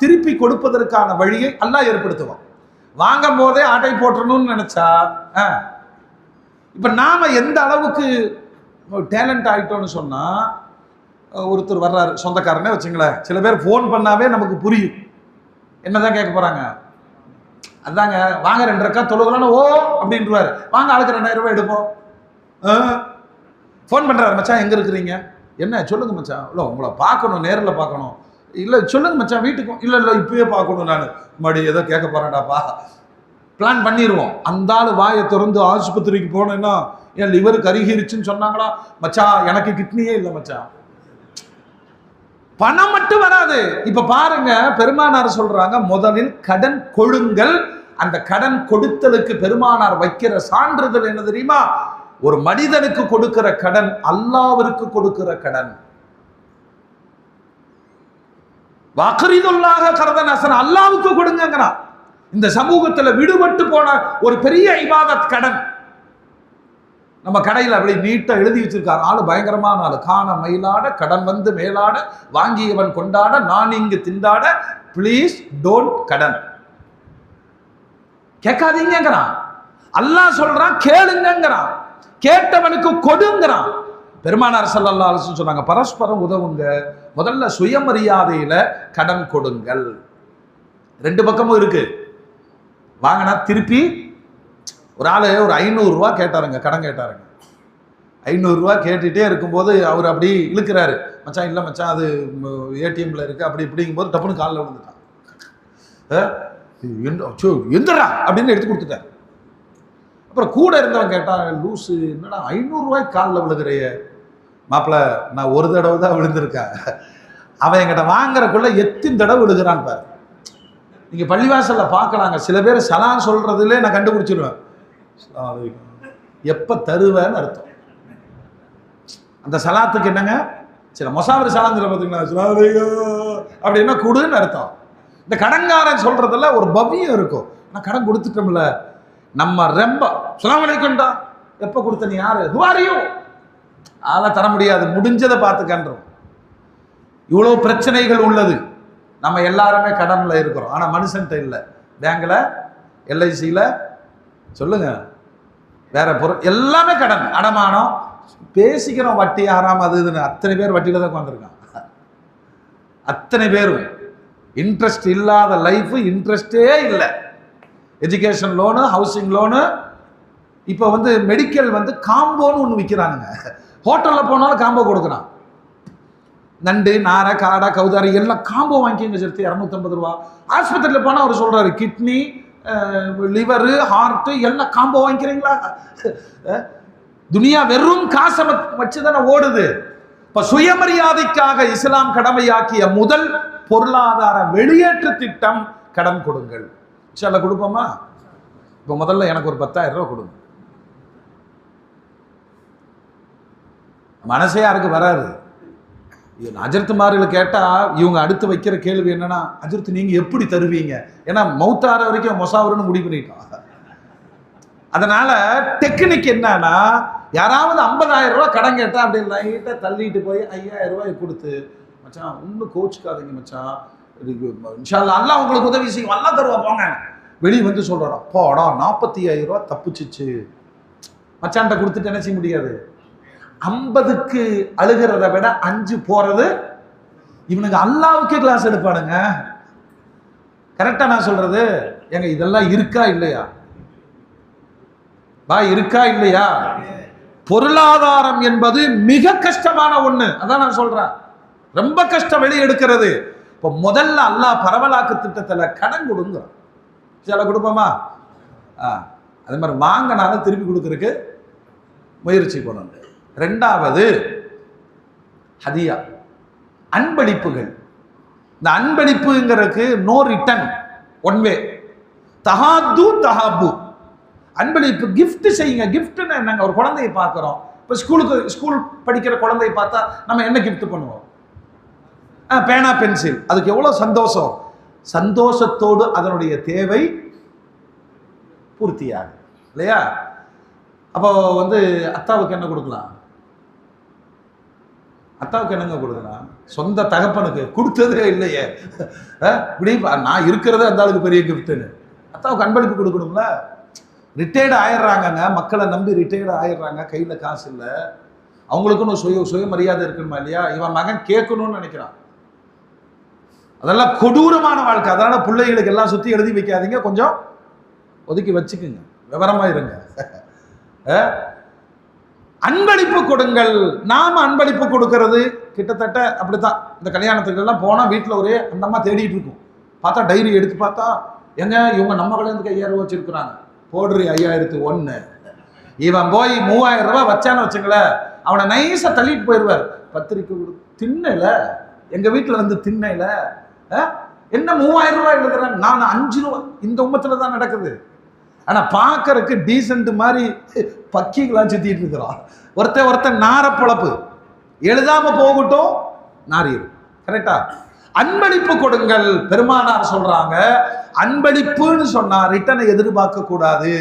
திருப்பி கொடுப்பதற்கான வழியை அல்லாஹ் ஏற்படுத்துவான். வாங்கும் போதே ஆட்டை போட்டணும்னு நினைச்சா, இப்ப நாம எந்த அளவுக்கு டேலண்ட் ஆயிட்டோம்னு சொன்னா, ஒருத்தர் வர்றாரு சொந்தக்காரனே வச்சுங்களேன், சில பேர் போன் பண்ணாவே நமக்கு புரியும் என்னதான் கேட்க போறாங்க. அதாங்க வாங்க 2 ரக்கா தொழுகலான்னு ஓ அப்படின்றாரு. வாங்க ஆளுக்கு 2000 ரூபாய் எடுப்போம். ஃபோன் பண்றாரு, மச்சான் எங்க இருக்கிறீங்க? என்ன சொல்லுங்க மச்சான். இல்லை உங்களை பார்க்கணும், நேரில் பார்க்கணும். இல்லை சொல்லுங்க மச்சான் வீட்டுக்கும். இல்லை இல்லை இப்பயே பார்க்கணும், நான் மறுபடியும் ஏதோ கேட்க போறேன்டாப்பா. பிளான் பண்ணிடுவோம். அந்த ஆள் வாயை திறந்து ஆஸ்பத்திரிக்கு போனேன்னா என் லிவர் கருகிருச்சுன்னு சொன்னாங்களா, மச்சான் எனக்கு கிட்னியே இல்லை மச்சான். பணம் மட்டும் வராது. இப்ப பாருங்க, பெருமானார் சொல்றாங்க, முதலில் கடன் கொடுங்கள். அந்த கடன் கொடுத்தலுக்கு பெருமானார் வைக்கிற சான்றிதழ் என்ன தெரியுமா? ஒரு மனிதனுக்கு கொடுக்கிற கடன் அல்லாஹ்விற்கு கொடுக்கிற கடன். வக்ரிதுல்லாஹ கர்தன் ஹஸன், அல்லாஹ்வுக்கு கொடுங்கங்கறான். இந்த சமூகத்துல விடுபட்டு போன ஒரு பெரிய இபாதத் கடன். நம்ம கடையில் அப்படி நீட்டா எழுதி வச்சிருக்காரு, ஆளு பயங்கரமான ஆளு, காண மயிலாட கடன் வந்து மேலாட வாங்கியவன் கொண்டாட நான் இங்கு திண்டாட பிளீஸ் டோன்ட் கடன். கேட்காதீங்கிறான். அல்லாஹ் சொல்றான் கேளுங்கிறான், கேட்டவனுக்கு கொடுங்கிறான். பெருமானார் ஸல்லல்லாஹு அலைஹி வஸல்லம் சொன்னாங்க, பரஸ்பரம் உதவுங்க, முதல்ல சுயமரியாதையில கடன் கொடுங்கள். ரெண்டு பக்கமும் இருக்கு. வாங்கினா திருப்பி ஒரு ஆளு ஒரு 500 ரூபா கேட்டாருங்க, கடன் கேட்டாருங்க. 500 ரூபா கேட்டுட்டே இருக்கும்போது அவர் அப்படி இழுக்கிறாரு, மச்சான் இல்லை மச்சான் அது ஏடிஎம்ல இருக்கு அப்படி இப்படிங்கும் போது டப்புன்னு காலில் விழுந்துட்டான். எந்தரா அப்படின்னு எடுத்து கொடுத்துட்டார். அப்புறம் கூட இருந்தவன் கேட்டான், லூசு என்னடா 500 ரூபாய்க்கு காலில் விழுகிறைய? மாப்பிள்ள நான் ஒரு தடவை தான் விழுந்திருக்கேன். அவன் என்கிட்ட வாங்குறக்குள்ள எத்தனை தடவை விழுகிறான் பாரு. நீங்க பள்ளிவாசல்ல பார்க்கலாங்க, சில பேர் சலான் சொல்றதுல நான் கண்டுபிடிச்சிருவேன் எப்ப தருவேன்னு அர்த்தம். அந்த சலாத்துக்கு என்னங்க, சில மொசாவரி சலான் சொல்ல பார்த்தீங்களா, அப்படின்னா கொடுன்னு அர்த்தம். இந்த கடன்காரன் சொல்றதுல ஒரு பவ்யம் இருக்கும். நான் கடன் கொடுத்துட்டோம்ல, நம்ம ரொம்ப அஸ்ஸலாமு அலைக்கும்டா, எப்ப கொடுத்த நீ யாரு, ஹுவாரியும் அதெல்லாம் தர முடியாது, முடிஞ்சதை பார்த்துக்கன்றோம். இவ்வளவு பிரச்சனைகள் உள்ளது. நம்ம எல்லாருமே கடன்ல இருக்கிறோம், ஆனா மனுஷன்ட்ட இல்லை. பேங்க்ல, எல்ஐசியில, சொல்லுங்க வேற பொருள் எல்லாமே கடன், அடமானம், பேசிக்கிறோம் வட்டி ஆறாம அது இதுன்னு. அத்தனை பேர் வட்டியில தான் உட்காந்துருக்கான். அத்தனை பேரும் இன்ட்ரெஸ்ட் இல்லாத லைஃப், இன்ட்ரெஸ்டே இல்லை. எஜுகேஷன் லோனு, ஹவுசிங் லோனு, இப்போ வந்து மெடிக்கல் வந்து காம்போன்னு ஒன்று விற்கிறானுங்க. ஹோட்டலில் போனாலும் காம்போ கொடுக்குறான். நண்டு, நாரை, காடை, கௌதாரி எல்லாம் காம்போ வாங்கிக்கங்க சேர்த்து 250 ரூபா. ஆஸ்பத்திரியில் போனால் அவர் சொல்கிறாரு, கிட்னி, லிவரு, ஹார்ட்டு எல்லாம் காம்போ வாங்கிக்கிறீங்களா? துனியா வெறும் காசை வச்சு தானே ஓடுது. இப்போ சுயமரியாதைக்காக இஸ்லாம் கடமையாக்கிய முதல் பொருளாதார வெளியேற்று திட்டம் கடன் கொடுங்கள். இன்ஷா கொடுப்போமா? இப்போ முதல்ல எனக்கு ஒரு 10,000 ரூபா கொடுங்க. மனசே யாருக்கு வராது. அஜர்த்துமார்கள் கேட்டால் இவங்க அடுத்து வைக்கிற கேள்வி என்னன்னா, அஜர்த்து நீங்கள் எப்படி தருவீங்க? ஏன்னா மௌத்தார வரைக்கும் மொசாவருன்னு முடிவு பண்ணிட்டோம். அதனால டெக்னிக் என்னன்னா, யாராவது 50,000 ரூபா கடன் கேட்டால் அப்படி லைட்டாக தள்ளிட்டு போய் 5,000 ரூபாய் கொடுத்து, மச்சான் ஒன்றும் கோச்சுக்காதீங்க மச்சான், இன்ஷா அல்லாஹ் அல்லாஹ் உங்களுக்கு உதவி செய்யும், அல்லாஹ் தருவா போங்க. வெளியே வந்து சொல்கிறான், அப்பாடா 45,000 ரூபா தப்புச்சிச்சு. மச்சான்ட்ட கொடுத்துட்டு என்ன செய்ய முடியாது. 50க்கு அழுகிறத விட 5 போறது. இவனுக்கு அல்லாவுக்கே கிளாஸ் எடுப்பானுங்க. கரெக்டா நான் சொல்றது? ஏங்க இதெல்லாம் இருக்கா இல்லையா? இருக்கா இல்லையா? பொருளாதாரம் என்பது மிக கஷ்டமான ஒண்ணு. அதான் நான் சொல்றேன், ரொம்ப கஷ்டம் வெளியே எடுக்கிறது. இப்போ முதல்ல அல்லாஹ் பரவலாக்கு திட்டத்துல கடன் கொடுங்க. சில கொடுப்போமா? அதே மாதிரி வாங்கினாலும் திருப்பி கொடுக்கறதுக்கு முயற்சி பண்ணணும். ரெண்டாவது ஹதியா, அன்பளிப்புகள். இந்த அன்பளிப்புங்கிறதுக்கு நோ ரிட்டன், ஒன் வே. தஹாது தஹாபு, அன்பளிப்பு கிஃப்ட் செய்யுங்க. கிஃப்ட்னா என்னங்க? ஒரு குழந்தையை பார்க்குறோம், இப்போ ஸ்கூல் படிக்கிற குழந்தையை பார்த்தா நம்ம என்ன கிஃப்ட் பண்ணுவோம்? பேனா, பென்சில். அதுக்கு எவ்வளோ சந்தோஷம். சந்தோஷத்தோடு அதனுடைய தேவை பூர்த்தியாகும் இல்லையா? அப்போ வந்து அத்தாவுக்கு என்ன கொடுக்கலாம்? அத்தாவுக்கு என்னங்க கொடுக்கலாம்? சொந்த தகப்பனுக்கு கொடுத்ததே இல்லையே. இப்படி நான் இருக்கிறதே அந்த ஆளுக்கு பெரிய கிஃப்ட்டுன்னு. அத்தாவுக்கு அன்பளிப்பு கொடுக்கணும்ல. ரிட்டையர்டு ஆயிடுறாங்கங்க, மக்களை நம்பி ரிட்டையர்டு ஆயிடுறாங்க, கையில் காசு இல்லை. அவங்களுக்குன்னு சுயமரியாதை இருக்கணுமா இல்லையா? இவன் மகன் கேட்கணும்னு நினைக்கிறான். அதெல்லாம் கொடூரமான வாழ்க்கை. அதனால பிள்ளைகளுக்கு எல்லாம் சுற்றி எழுதி வைக்காதீங்க, கொஞ்சம் ஒதுக்கி வச்சுக்குங்க, விவரமா இருங்க. அன்பளிப்பு கொடுங்கள். நாம அன்பளிப்பு கொடுக்கறது கிட்டத்தட்ட அப்படித்தான். இந்த கல்யாணத்துக்கு எல்லாம் போனா வீட்டில் ஒரே அந்த அம்மா தேடிட்டு இருக்கும். பார்த்தா டைரி எடுத்து பார்த்தா, எங்க இவங்க நம்ம கல்யாணத்துக்கு 5,000 ரூபா வச்சிருக்கிறாங்க, போடுறி 5,001. இவன் போய் 3,000 ரூபாய் வச்சான்னு வச்சுங்களேன், அவனை நைஸா தள்ளிட்டு போயிடுவார். பத்திரிக்கை திண்ணையில, எங்க வீட்டில் வந்து திண்ணையில என்ன 3,000 ரூபாய் எழுதுறேன், நான் 5 ரூபா. இந்த உம்மத்துல தான் நடக்குது. ஆனா பார்க்கறதுக்கு டீசென்ட் மாதிரி பக்கிகளாம் சுத்திட்டு இருக்கிறோம். ஒருத்தன் நார பொழப்பு, எழுதாம போகட்டும், நாரியும். கரெக்டா? அன்பளிப்பு கொடுங்கள். பெருமானார் சொல்றாங்க, அன்பளிப்புன்னு சொன்னா ரிட்டனை எதிர்பார்க்க கூடாது.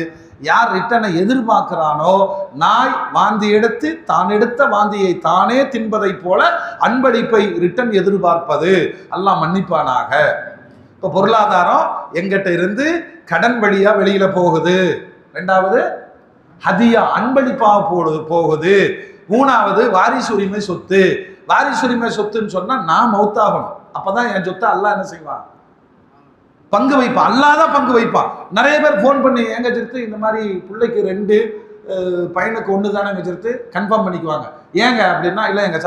யார் ரிட்டனை எதிர்பார்க்கிறானோ, நாய் வாந்தி எடுத்து தான் எடுத்த வாந்தியை தானே தின்பதை போல அன்பளிப்பை ரிட்டன் எதிர்பார்ப்பது அல்லாஹ் மன்னிப்பானாக. இப்போ பொருளாதாரம் எங்கிட்ட இருந்து கடன் வழியா வெளியில போகுது. ரெண்டாவது ஹதியா, அன்பளிப்பா போகுது. மூணாவது வாரிசு உரிமை சொத்து. வாரிசு உரிமை சொத்துன்னு சொன்னா நான் மௌத்தாகணும், அப்பதான் என் சொத்தை அல்லாஹ் என்ன செய்வான், பங்கு வைப்பான். அல்லாதான் பங்கு வைப்பான். நிறைய பேர் ஃபோன் பண்ணி எங்க சேர்த்து இந்த மாதிரி பிள்ளைக்கு 2 பையனுக்கு 1 தானே சேர்த்து கன்ஃபார்ம் பண்ணிக்குவாங்க. ஏங்க அப்படின்னா, இல்லை எங்க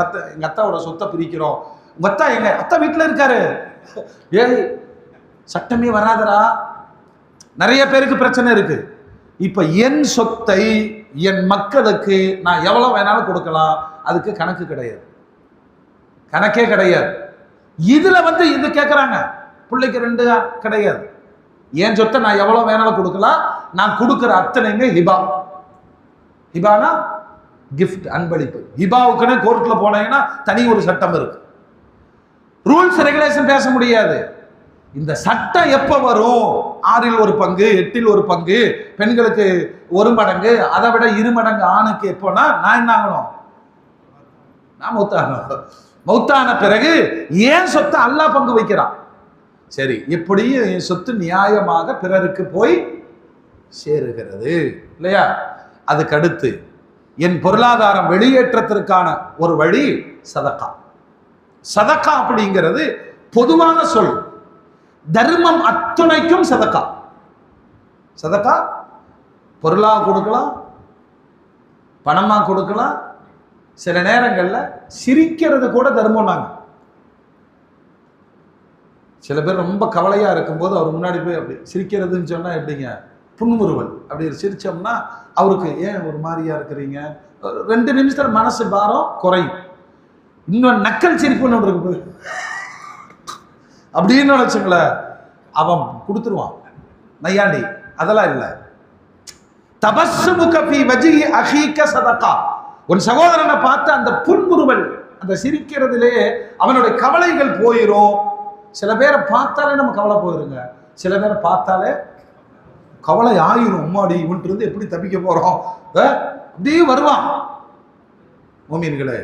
அத்தாவோட சொத்தை பிரிக்கிறோம். உங்க அத்தா எங்க அத்தா வீட்டில் இருக்காரு. ஏய் சட்டமே வராதரா. நிறைய பேருக்கு பிரச்சனை இருக்கு. இப்ப என் சொத்தை என் மக்களுக்கு நான் எவ்வளவு வேணாலும் கொடுக்கலாம், அதுக்கு கணக்கு கிடையாது, கணக்கே கிடையாது. இதுல இது கேட்கறாங்க, பிள்ளைக்கு 2 கிடையாது. என் சொத்தை நான் எவ்வளவு வேணாலும் கொடுக்கலாம், நான் கொடுக்கிற அத்தனையுமே ஹிபா. ஹிபானா கிஃப்ட், அன்பளிப்பு. ஹிபாவுக்குன்னு கோர்ட்ல போனீங்கன்னா தனி ஒரு சட்டம் இருக்கு. ரூல்ஸ் ரெகுலேஷன் பேச முடியாது. இந்த சட்டம் எப்ப வரும், 6ல் 1 பங்கு 8ல் 1 பங்கு பெண்களுக்கு 1 மடங்கு, அதை விட 2 மடங்கு ஆணுக்கு எப்போனா நான் என்ன ஆகணும், நான் மௌத்தாகணும். மௌத்தான பிறகு ஏன் சொத்தை அல்லாஹ் பங்கு வைக்கிறான். சரி, எப்படி என் சொத்து நியாயமாக பிறருக்கு போய் சேருகிறது இல்லையா. அதுக்கு அடுத்து என் பொருளாதாரம் வெளியேற்றத்திற்கான ஒரு வழி சதக்கா. சதக்கா அப்படிங்கிறது பொதுவான சொல். தர்மம் அத்துணைக்கும் சதக்கா. சதக்கா பொருளா கொடுக்கலாம், பணமா கொடுக்கலாம், சில நேரங்கள்ல சிரிக்கிறது கூட தர்மம். நாங்க சில பேர் ரொம்ப கவலையா இருக்கும்போது அவர் முன்னாடி போய் அப்படி சிரிக்கிறதுன்னு சொன்னா எப்படிங்க, புன்முறுவல் அப்படி சிரிச்சோம்னா அவருக்கு ஏன் ஒரு மாதிரியா இருக்கிறீங்க, 2 நிமிஷத்துல மனசு பாரம் குறையும். இன்னும் நக்கல் சிரிப்புன்னு இருக்கு அப்படின்னு நினைச்சுங்களேன், அவன் கொடுத்துருவான் நையாண்டி. அதெல்லாம் இல்லை. தபஸ்ஸுமுக ஃபீ வஜ்ஹி அஹீக சதகா. உன் சகோதரனை பார்த்து அந்த புன்முறுவல், அந்த சிரிக்கிறதுலே அவனுடைய கவலைகள் போயிடும். சில பேரை பார்த்தாலே நம்ம கவலை போயிருங்க, சில பேரை பார்த்தாலே கவலை ஆயிரும். அம்மாடி இவன்ட்டு இருந்து எப்படி தப்பிக்க போறோம், அப்படியே வருவான். மோமீன்களே,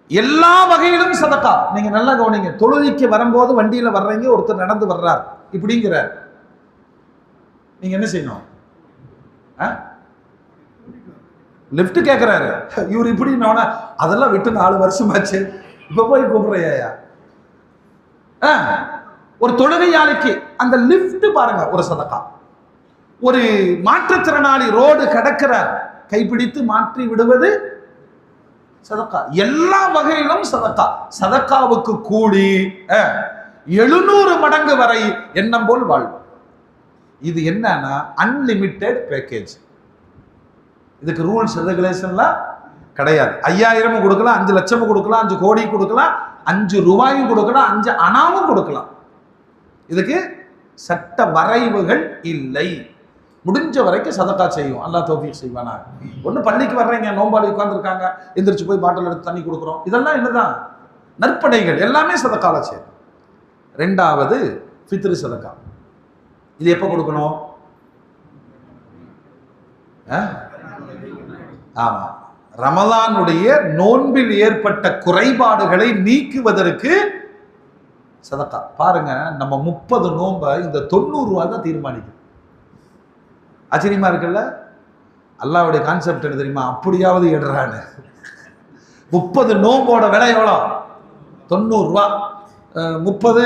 எல்லா வகையிலும் சதக்கா. நீங்க நல்லா கவனிங்க. தொழுகைக்கு வரும்போது வண்டியில வர்றீங்க, ஒருத்தர் நடந்து வர்றார் இப்படிங்கிறார், நீங்க என்ன செய்யணும், லிஃப்ட் கேட்கிறாரு, இவர் இப்படி அதெல்லாம் விட்டு 4 வருஷமாச்சு, இப்ப போய் கூப்பிடுறையா. ஒரு தொழுகையாளிக்கு அந்த லிஃப்ட் பாருங்க ஒரு சதக்கா. ஒரு மாற்றுத்திறனாளி ரோடு கடக்கிறார், கைப்பிடித்து மாற்றி விடுவது சதக்கா. எல்லா வகையிலும் சதக்கா. சதக்காவுக்கு கூடி 700 மடங்கு வரை எண்ணம் போல் வாழ்வு. இது என்னன்னா அன்லிமிட்டெட் பேக்கேஜ். இதுக்கு ரூல்ஸ் ரெகுலேஷன்லாம் கிடையாது. 5000 கொடுக்கலாம், 5 லட்சமும் கொடுக்கலாம், 5 கோடி கொடுக்கலாம், 5 ரூபாயும் கொடுக்கலாம், 5 அணாவும் கொடுக்கலாம். இதுக்கு சட்ட வரைவுகள் இல்லை. முடிஞ்ச வரைக்கும் சதக்கா செய்யும். அல்லாஹ் தௌஃபீக் செய்வானா. ஒண்ணு பள்ளிக்கு வர்றீங்க, நோம்பாளி உட்கார்ந்துருக்காங்க, எந்திரிச்சு போய் பாட்டில் எடுத்து தண்ணி கொடுக்குறோம், இதெல்லாம் என்னதான் நற்படைகள், எல்லாமே சதக்கால செய்யும். 2வது ஃபித்ரு சதக்கா. இது எப்ப கொடுக்கணும், ஆமா, ரமலானுடைய நோன்பில் ஏற்பட்ட குறைபாடுகளை நீக்குவதற்கு சதக்கா. பாருங்க, நம்ம 30 நோன்பை இந்த 90 ரூபாய் தான் தீர்மானிக்கும். ஆச்சரியமா இருக்குல்ல. அல்லாஹ்வுடைய கான்செப்ட் என்ன தெரியுமா, அப்படியாவது எடுறான்னு. 30 நோம்போட விலை எவ்வளோ, 90 ரூபா. 30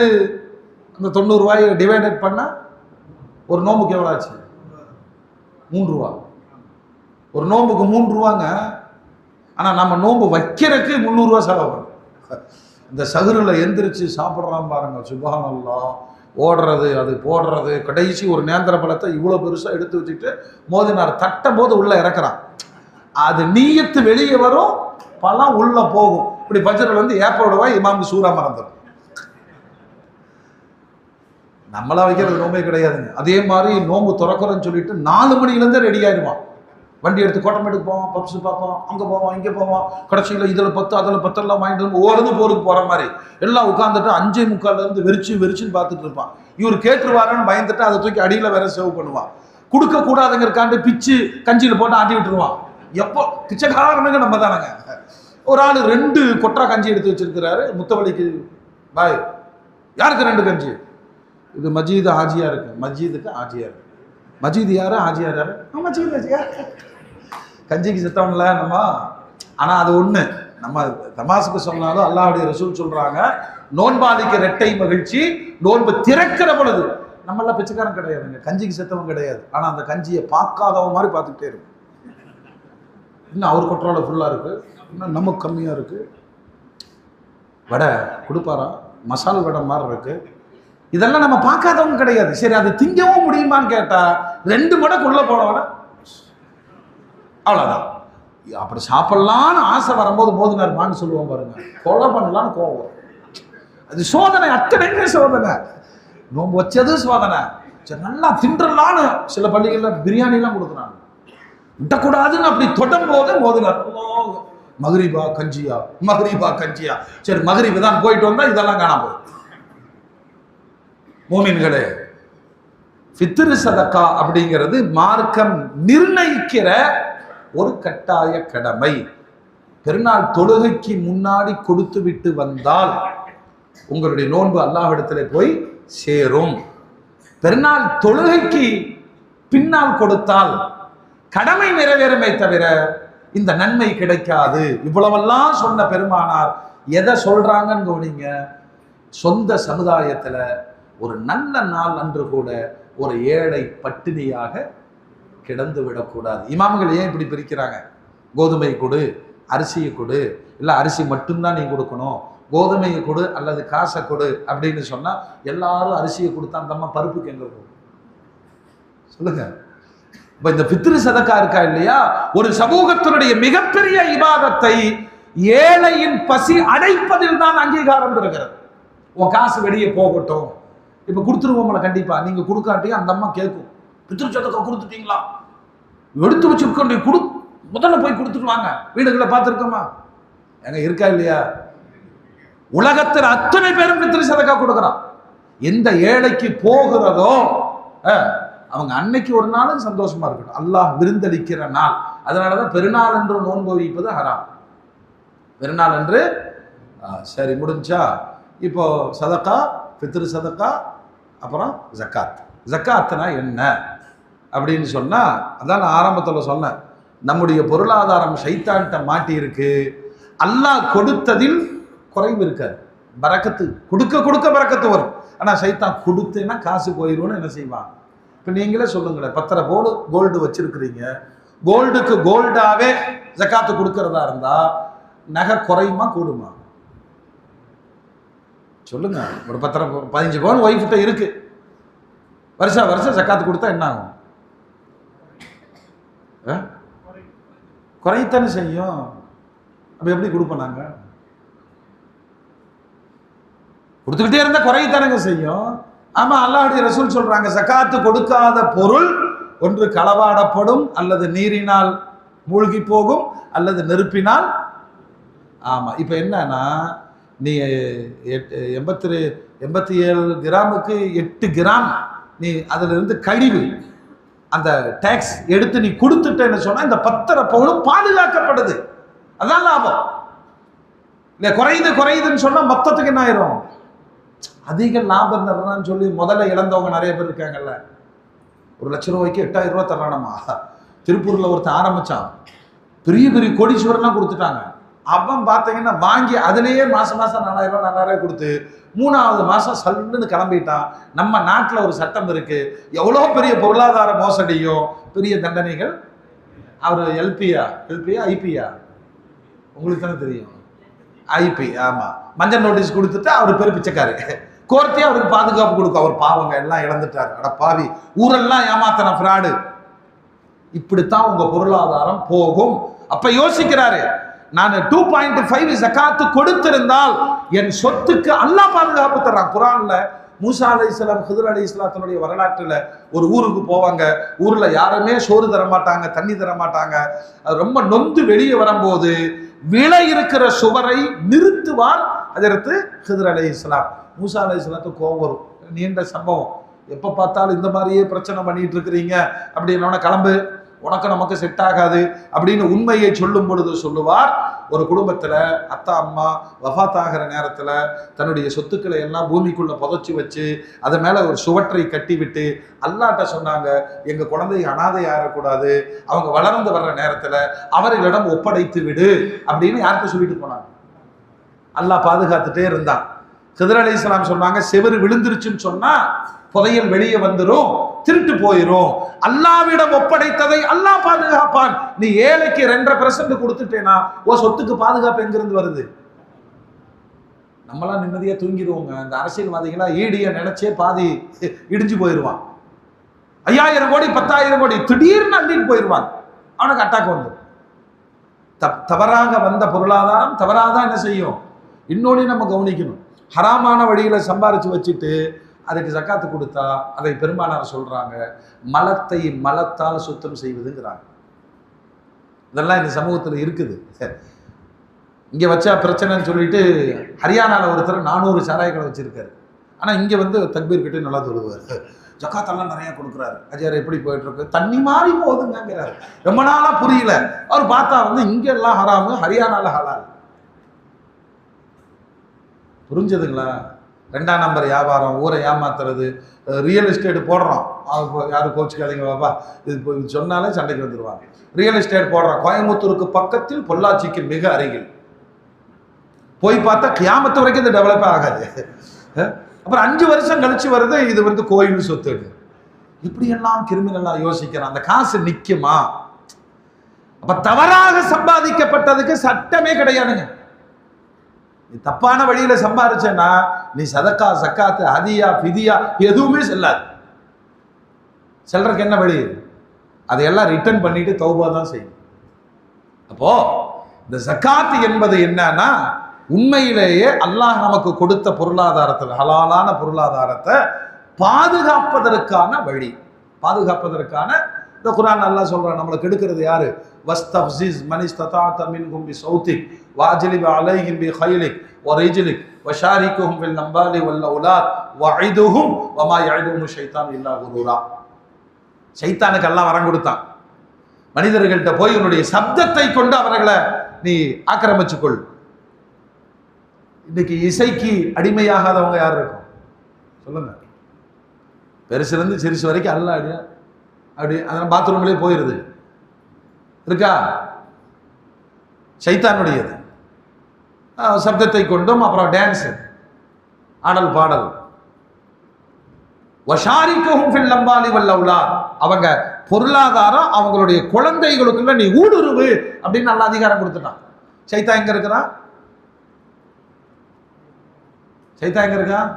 அந்த 90 ரூபாயை டிவைடட் பண்ண ஒரு நோம்புக்கு எவ்வளோ ஆச்சு, 3 ரூபா. ஒரு நோம்புக்கு 3 ரூபாங்க. ஆனா நம்ம நோம்பு வைக்கிறதுக்கு 300 ரூபா செலவு பண்ணும். இந்த சகுரில் எந்திரிச்சு சாப்பிட்றான் பாருங்க, சுப்ஹானல்லாஹ், ஓடுறது, அது போடுறது, கடைசி ஒரு நேந்திர பழத்தை இவ்வளோ பெருசாக எடுத்து வச்சுட்டு மோதினார் தட்டும் போது உள்ள இறக்குறான். அது நீயத்து வெளியே வரும், பழம் உள்ள போகும். இப்படி பஜ்ரில் ஏப்போடுவா இமாமுக்கு சூறா மறந்துடும். நம்மளா வைக்கிறது நோம்பே கிடையாதுங்க. அதே மாதிரி நோம்பு திறக்கிறோன்னு சொல்லிட்டு 4 மணிலேருந்தே ரெடி ஆயிடுவான். வண்டி எடுத்து கோட்டமேட்டுக்கு போவோம், பப்ஸ் பார்ப்போம், அங்கே போவோம், இங்கே போவோம், கடைசியில் இதில் 10 அதில் 10 எல்லாம் வாங்கிட்டு வந்து ஓடுது போருக்கு போகிற மாதிரி எல்லாம் உட்காந்துட்டு 5:45 வெறிச்சுன்னு பார்த்துட்டு இருப்பான். இவர் கேட்டுருவாருன்னு பயந்துட்டு அதை தூக்கி அடியில் வேற சேவ் பண்ணுவான். கொடுக்க கூடாதுங்கிறக்காண்டு பிச்சு கஞ்சியில் போட்டு ஆட்டி விட்டுருவான். எப்போ பிச்சைக்காரனுங்க நம்ம தானங்க. ஒரு ஆள் 2 கொட்டா கஞ்சி எடுத்து வச்சிருக்கிறாரு. முத்தவழிக்கு பாய், யாருக்கு 2 கஞ்சி? இது மஜீது ஆஜியா இருக்கு, மஜீதுக்கு ஆஜியா இருக்கு. மஜீது யாரு, ஆஜியார் யாரு? மஜீது ஆஜியா. கஞ்சிக்கு செத்தவன்ல நம்ம ஆனா அது ஒண்ணு, நம்ம தமாசுக்கு சொன்னாலும் அல்லாஹ்வுடைய ரசூல் சொல்றாங்க, நோன்பாளிக்கு இரட்டை மகிழ்ச்சி நோன்பு திறக்கிற பொழுது. நம்மளாம் பிச்சைக்காரன் கிடையாதுங்க, கஞ்சிக்கு செத்தவன் கிடையாது. ஆனா அந்த கஞ்சியை பார்க்காதவன் மாதிரி பார்த்துக்கிட்டே இருக்கு. இன்னும் அவர் கொட்டுறால ஃபுல்லா இருக்கு, இன்னும் நமக்கு கம்மியா இருக்கு. வடை கொடுப்பாரா, மசால் வடை மாதிரி இருக்கு. இதெல்லாம் நம்ம பார்க்காதவங்க கிடையாது. சரி, அது திங்கவும் முடியுமான்னு கேட்டா 2 மடக்குள்ள போனவன அவ்வளவுதான். அப்படி சாப்பிடலான்னு ஆசை வரும்போது மோதினார்மான்னு சொல்லுவோம் பாருங்க, கொலை பண்ணலான்னு கோவம். அது சோதனை, அத்தனைக்கு சோதனை. நோம்பு வச்சது சோதனை. சரி, நல்லா தின்றலான்னு சில பள்ளிகளில் பிரியாணிலாம் கொடுக்குறாங்க. விட்டக்கூடாதுன்னு அப்படி தொடும் போது மோதினார். மகரிபா கஞ்சியா, மகரிபா கஞ்சியா. சரி, மகரிபு தான் போயிட்டு வந்தா இதெல்லாம் காணாம போய். மோமின்களே, ஃபித்ரு சதக்கா அப்படிங்கிறது மார்க்கம் நிர்ணயிக்கிற ஒரு கட்டாய கடமை. பெருநாள் தொழுகைக்கு முன்னாடி கொடுத்து விட்டு வந்தால் உங்களுடைய நோன்பு அல்லாஹ்விடத்திலே போய் சேரும். பெருநாள் தொழுகைக்கு பின்னால் கொடுத்தால் கடமை நிறைவேறுமே தவிர இந்த நன்மை கிடைக்காது. இவ்வளவெல்லாம் சொன்ன பெருமானார் எதை சொல்றாங்கன்னு கவனிங்க. சொந்த சமுதாயத்துல ஒரு நல்ல நாள் அன்று கூட ஒரு ஏழை பட்டினியாக கிடந்து விடக்கூடாது. இமாம்கள் ஏன் இப்படி பிரிக்கிறாங்க? கோதுமை கொடு, அரிசியை கொடு, இல்லை அரிசி மட்டும்தான் நீ கொடுக்கணும், கோதுமையை கொடு அல்லது காசை கொடு அப்படின்னு சொன்னா எல்லாரும் அரிசியை கொடுத்தா அந்த அம்மா பருப்புக்கு எங்க போகும் சொல்லுங்க. இப்ப இந்த பித்ரு சதக்கா இருக்கா இல்லையா, ஒரு சமூகத்தினுடைய மிகப்பெரிய இபாதத்தை ஏழையின் பசி அடைப்பதில் தான் அங்கீகாரம் பெறுகிறது. உன் காசு வெளியே போகட்டும், இப்ப கொடுத்துருவோம்ல, கண்டிப்பா நீங்க கொடுக்காட்டியும் அந்த அம்மா கேட்கும், பித்ரு சதக்கா கொடுத்துட்டீங்களா, எடுத்து வச்சிருக்கோம், கொடு, முதல்ல போய் கொடுத்துட்டு வாங்க. வீடுகளை பார்த்துருக்கோமா? எங்க இருக்கா இல்லையா? உலகத்தில் அத்தனை பேரும் பித்ரு சதக்கா கொடுக்குறான். எந்த ஏழைக்கு போகிறதோ அவங்க அன்னைக்கு ஒரு நாளும் சந்தோஷமா இருக்கணும். அல்லாஹ் விருந்தளிக்கிற நாள். அதனாலதான் பெருநாள் என்று நோன்பு வைப்பது ஹராம். பெருநாள் என்று சரி முடிஞ்சா. இப்போ சதக்கா, பித்ரு சதக்கா, அப்புறம் ஜக்காத். ஜக்காத்னா என்ன அப்படின்னு சொன்னா, அதான் நான் ஆரம்பத்தில் சொன்னேன், நம்முடைய பொருளாதாரம் சைத்தான்கிட்ட மாட்டி இருக்கு. அல்லாஹ் கொடுத்ததில் குறைவு இருக்காது, பரக்கத்து கொடுக்க கொடுக்க பரக்கத்து வரும். ஆனா சைத்தான் கொடுத்தேன்னா காசு போயிடும்னு என்ன செய்வான்? இப்ப நீங்களே சொல்லுங்களேன், 10 பவுன் கோல்டு வச்சிருக்கிறீங்க, கோல்டுக்கு கோல்டாவே ஜக்காத்து கொடுக்கறதா இருந்தா நகை குறையுமா கூடுமா? சொல்லுங்க. ஒரு 15 பவுன் ஒய்ஃப்கிட்ட இருக்கு, வருஷம் வருஷம் ஜக்காத்து கொடுத்தா என்ன ஆகும்? குறைத்தானே செய்யும். அப்ப எப்படி கொடுப்போம்? நாங்க கொடுத்துக்கிட்டே இருந்தா குறைத்தானங்க செய்யும். ஆமா, அல்லாஹ்வுடைய ரசூல் சொல்றாங்க, ஜக்காத்து கொடுக்காத பொருள் ஒன்று களவாடப்படும், அல்லது நீரினால் மூழ்கி போகும், அல்லது நெருப்பினால். ஆமா, இப்ப என்னன்னா, நீ 87 கிராமுக்கு 8 கிராம் நீ அதுல இருந்து கழிவு அந்த டாக்ஸ் எடுத்து நீ கொடுத்துட்டேன்னு சொன்னா இந்த 10 பவுனும் பாதுகாக்கப்படுது. அதான் லாபம். இல்ல குறையுதுன்னு சொன்னா மொத்தத்துக்கு என்ன ஆயிரும்? அதிக லாபம் தர்றான்னு சொல்லி முதல்ல இழந்தவங்க நிறைய பேர் இருக்காங்கல்ல. 1 லட்சம் ரூபாய்க்கு 8000 ரூபாய் தர்றானமா. திருப்பூர்ல ஒருத்தர் ஆரம்பிச்சான், பெரிய பெரிய கோடீஸ்வரர்லாம் கொடுத்துட்டாங்க. அவன் பார்த்தீங்கன்னா வாங்கி அதுலேயே மாசம் 4000 கொடுத்து 3வது மாசம் சல்லுன்னு கிளம்பிட்டான். நம்ம நாட்டில் ஒரு சட்டம் இருக்கு, எவ்வளோ பெரிய பொருளாதார மோசடியும் பெரிய தண்டனைகள். அவர் எல்பியா ஐபியா உங்களுக்கு தானே தெரியும். ஐபி, ஆமா, மஞ்சள் நோட்டீஸ் கொடுத்துட்டு அவர் பேர் பிச்சைக்காரு. கோர்ட்டே அவருக்கு பாதுகாப்பு கொடுக்கும். அவர் பாவங்க எல்லாம் இழந்துட்டார், அட பாவி, ஊரெல்லாம் ஏமாத்தன ஃப்ராடு. இப்படித்தான் உங்க பொருளாதாரம் போகும். அப்ப யோசிக்கிறாரு, நான் 2.5 ஜகாத்து கொடுத்திருந்தால் என் சொத்துக்கு அல்லாஹ் பாதுகாப்பு தர்றான். குர்ஆன்ல மூசா அலைஹிஸ்ஸலாம், ஹிதர் அலைஹிஸ்ஸலாத்துடைய வரலாற்றுல ஒரு ஊருக்கு போவாங்க. ஊர்ல யாருமே சோறு தர மாட்டாங்க, தண்ணி தர மாட்டாங்க. ரொம்ப நொந்து வெளியே வரும்போது விலை இருக்கிற சுவரை நிறுத்துவார் ஹஜரத்து ஹிதர் அலைஹிஸ்ஸலாம். மூசா அலைஹிஸ்ஸலாத்துக்கு கோபம் வரும். நீண்ட சம்பவம், எப்ப பார்த்தாலும் இந்த மாதிரியே பிரச்சனை பண்ணிட்டு இருக்கிறீங்க அப்படின்னா கிளம்பு, உனக்கு நமக்கு செட் ஆகாது அப்படின்னு உண்மையை சொல்லும் பொழுது சொல்லுவார், ஒரு குடும்பத்துல அத்தா அம்மா வஃபாத் ஆகிற நேரத்துல தன்னுடைய சொத்துக்களை எல்லாம் பூமிக்குள்ள புதைச்சி வச்சு அது மேல ஒரு சுவற்றை கட்டி விட்டு அல்லாட்ட சொன்னாங்க, எங்க குழந்தை அனாதை ஆகக்கூடாது, அவங்க வளர்ந்து வர்ற நேரத்துல அவர்களிடம் ஒப்படைத்து விடு அப்படின்னு யாருக்கு சொல்லிட்டு போனாங்க. அல்லாஹ் பாதுகாத்துட்டே இருந்தான். கிதர் அலைஹிஸ்ஸலாம் சொன்னாங்க, செவரு விழுந்துருச்சுன்னு சொன்னா புதையல் வெளியே வந்துரும், திருட்டு போயிரும். அல்லாவிடம் ஒப்படைத்ததை அல்லாஹ் பாதுகாப்பான். நீ ஏழைக்கு 2.5% கொடுத்துட்டேனா ஓ சொத்துக்கு பாதுகாப்பு எங்கிருந்து வருது? நம்மளாம் நிம்மதியா தூங்கிடுவோங்க. இந்த அரசியல்வாதிகளா ஈடிய நினைச்சே பாதி இடிஞ்சு போயிடுவான். 5000 கோடி 10,000 கோடி திடீர்னு அள்ளிட்டு போயிடுவான். அவனுக்கு அட்டாக் வந்து தவறாக வந்த பொருளாதாரம் தவறாதான் என்ன செய்யும். இன்னொன்னு நம்ம கவனிக்கணும், ஹராமான வழியில சம்பாரிச்சு வச்சுட்டு அதுக்கு ஜக்காத்து கொடுத்தா அதை பெரும்பாலான சொல்றாங்க மலத்தை மலத்தால் சுத்தம் செய்வதுங்கிறாங்க. இதெல்லாம் இந்த சமூகத்தில் இருக்குது. இங்க வச்சா பிரச்சனைன்னு சொல்லிட்டு ஹரியானால ஒருத்தர் 400 சாராயங்களை வச்சிருக்காரு. ஆனா இங்க வந்து தக்பீர் கட்டி நல்லா தொழுவார், ஜக்காத்தெல்லாம் நிறைய கொடுக்குறாரு. அஜயார் எப்படி போயிட்டு இருக்கு, தண்ணி மாறி போகுதுங்கிறாரு. ரொம்ப நாளா புரியல. அவர் பார்த்தா வந்து இங்க எல்லாம் ஹராமு, ஹரியானால ஹலால். புரிஞ்சதுங்களா? 2ஆம் நம்பர் வியாபாரம், ஊரை ஏமாத்துறது, ரியல் எஸ்டேட் போடுறோம். யாரும் கோச்சிக்காதீங்க பாப்பா, இது சொன்னாலே சண்டைக்கு வந்துடுவாங்க. ரியல் எஸ்டேட் போடுறோம், கோயம்புத்தூருக்கு பக்கத்தில் பொள்ளாச்சிக்கு மிக அருகில். போய் பார்த்தா கியாமத்து வரைக்கும் இது டெவலப் ஆகாது. அப்புறம் 5 வருஷம் கழிச்சு வருது, இது வந்து கோயில் சொத்து. இப்படியெல்லாம் கிரிமினலா யோசிக்கிறான். அந்த காசு நிக்குமா? அப்ப தவறாக சம்பாதிக்கப்பட்டதுக்கு சட்டமே கிடையாதுங்க. நீ தப்பான வழியில சம்பாதிச்சேன்னா நீ சதக்கா சக்காத்து ஹதியா ஃபிதியா எதுவுமே செல்லாது. செல்றதுக்கு என்ன வழி? அதையெல்லாம் ரிட்டர்ன் பண்ணிட்டு தௌபா தான் செய்யும். அப்போ இந்த ஜக்காத் என்பது என்னன்னா, உண்மையிலேயே அல்லாஹ் நமக்கு கொடுத்த பொருளாதாரத்தில் ஹலாலான பொருளாதாரத்தை பாதுகாப்பதற்கான வழி, பாதுகாப்பதற்கான. இந்த குர்ஆன் அல்லாஹ் சொல்றான், நம்மளை கெடுக்கிறது யாரு? வஸ்தஃப்ஸிஸ் மனிஸ்ததாத மின்ஹும் பிஸௌதிக் வஅஜ்லிப் அலைஹிம் பிகைலிக் வரிஜ்லிக் வஷாரிக்குஹும் ஃபில் அம்வாலி வல் அவுலாத் வஇதுஹும் வமா யஇதுஹும் ஷைத்தான் இல்லா குரூரா. ஷைத்தானுக்கு அல்லாஹ் வரம் கொடுத்தான், மனிதர்கள்ட்ட போய் உன்னுடைய சப்தத்தை கொண்டு அவர்களை நீ ஆக்கிரமிச்சுக்கொள். இன்னைக்கு இசைக்கு அடிமையாகாதவங்க யார் இருக்கும் சொல்லுங்க? பெருசுலேருந்து சிறுசு வரைக்கும் அல்ல அடியா அப்படி அதனால் பாத்ரூம்லேயே போயிடுது இருக்கா? சைத்தானுடையது. சப்தத்தை கொண்டும் அப்புறம் டான்ஸ், ஆடல் பாடல். வஷாரிக்குஹும் ஃபில் அம்வாலி வல் அவுலாத், அவங்க பொருளாதாரம் அவங்களுடைய குழந்தைகளுக்குள்ள நீ ஊடுருவு அப்படின்னு நல்ல அதிகாரம் கொடுத்துட்டான். சைத்தான் எங்க இருக்கிறான்? சைத்தான் எங்க இருக்கான்?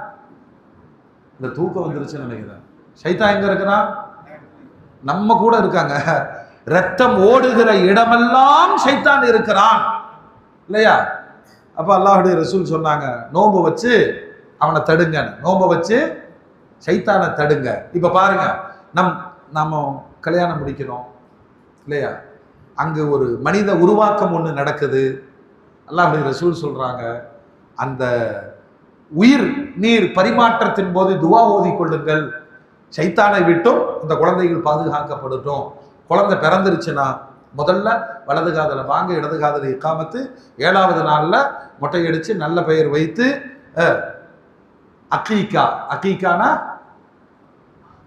இந்த தூக்கம் வந்துருச்சுன்னு நினைக்கிறேன். சைத்தான் எங்க இருக்கிறான்? நம்ம கூட இருக்காங்க. ரத்தம் ஓடுகிற இடமெல்லாம் சைத்தான் இருக்கிறான் இல்லையா? அப்ப அல்லாஹ்வுடைய ரசூல் சொன்னாங்க, நோன்பு வச்சு அவனை தடுங்க, நோன்பு வச்சு சைத்தானை தடுங்க. இப்ப பாருங்க, நாம கல்யாணம் முடிக்கிறோம் இல்லையா? அங்கு ஒரு மனித உருவாக்கம் ஒன்று நடக்குது. அல்லாஹ்வுடைய ரசூல் சொல்றாங்க, அந்த உயிர் நீர் பரிமாற்றத்தின் போது துவா ஓதி கொள்ளுங்கள், சைத்தானை விட்டும் அந்த குழந்தைகள் பாதுகாக்கப்படட்டும். குழந்தை பிறந்துருச்சுன்னா முதல்ல வலது காதல வாங்க, இடது காதல இக்காமத்து, 7வது நாள்ல மொட்டையடிச்சு நல்ல பெயர் வைத்து அகீகா, அகீகானா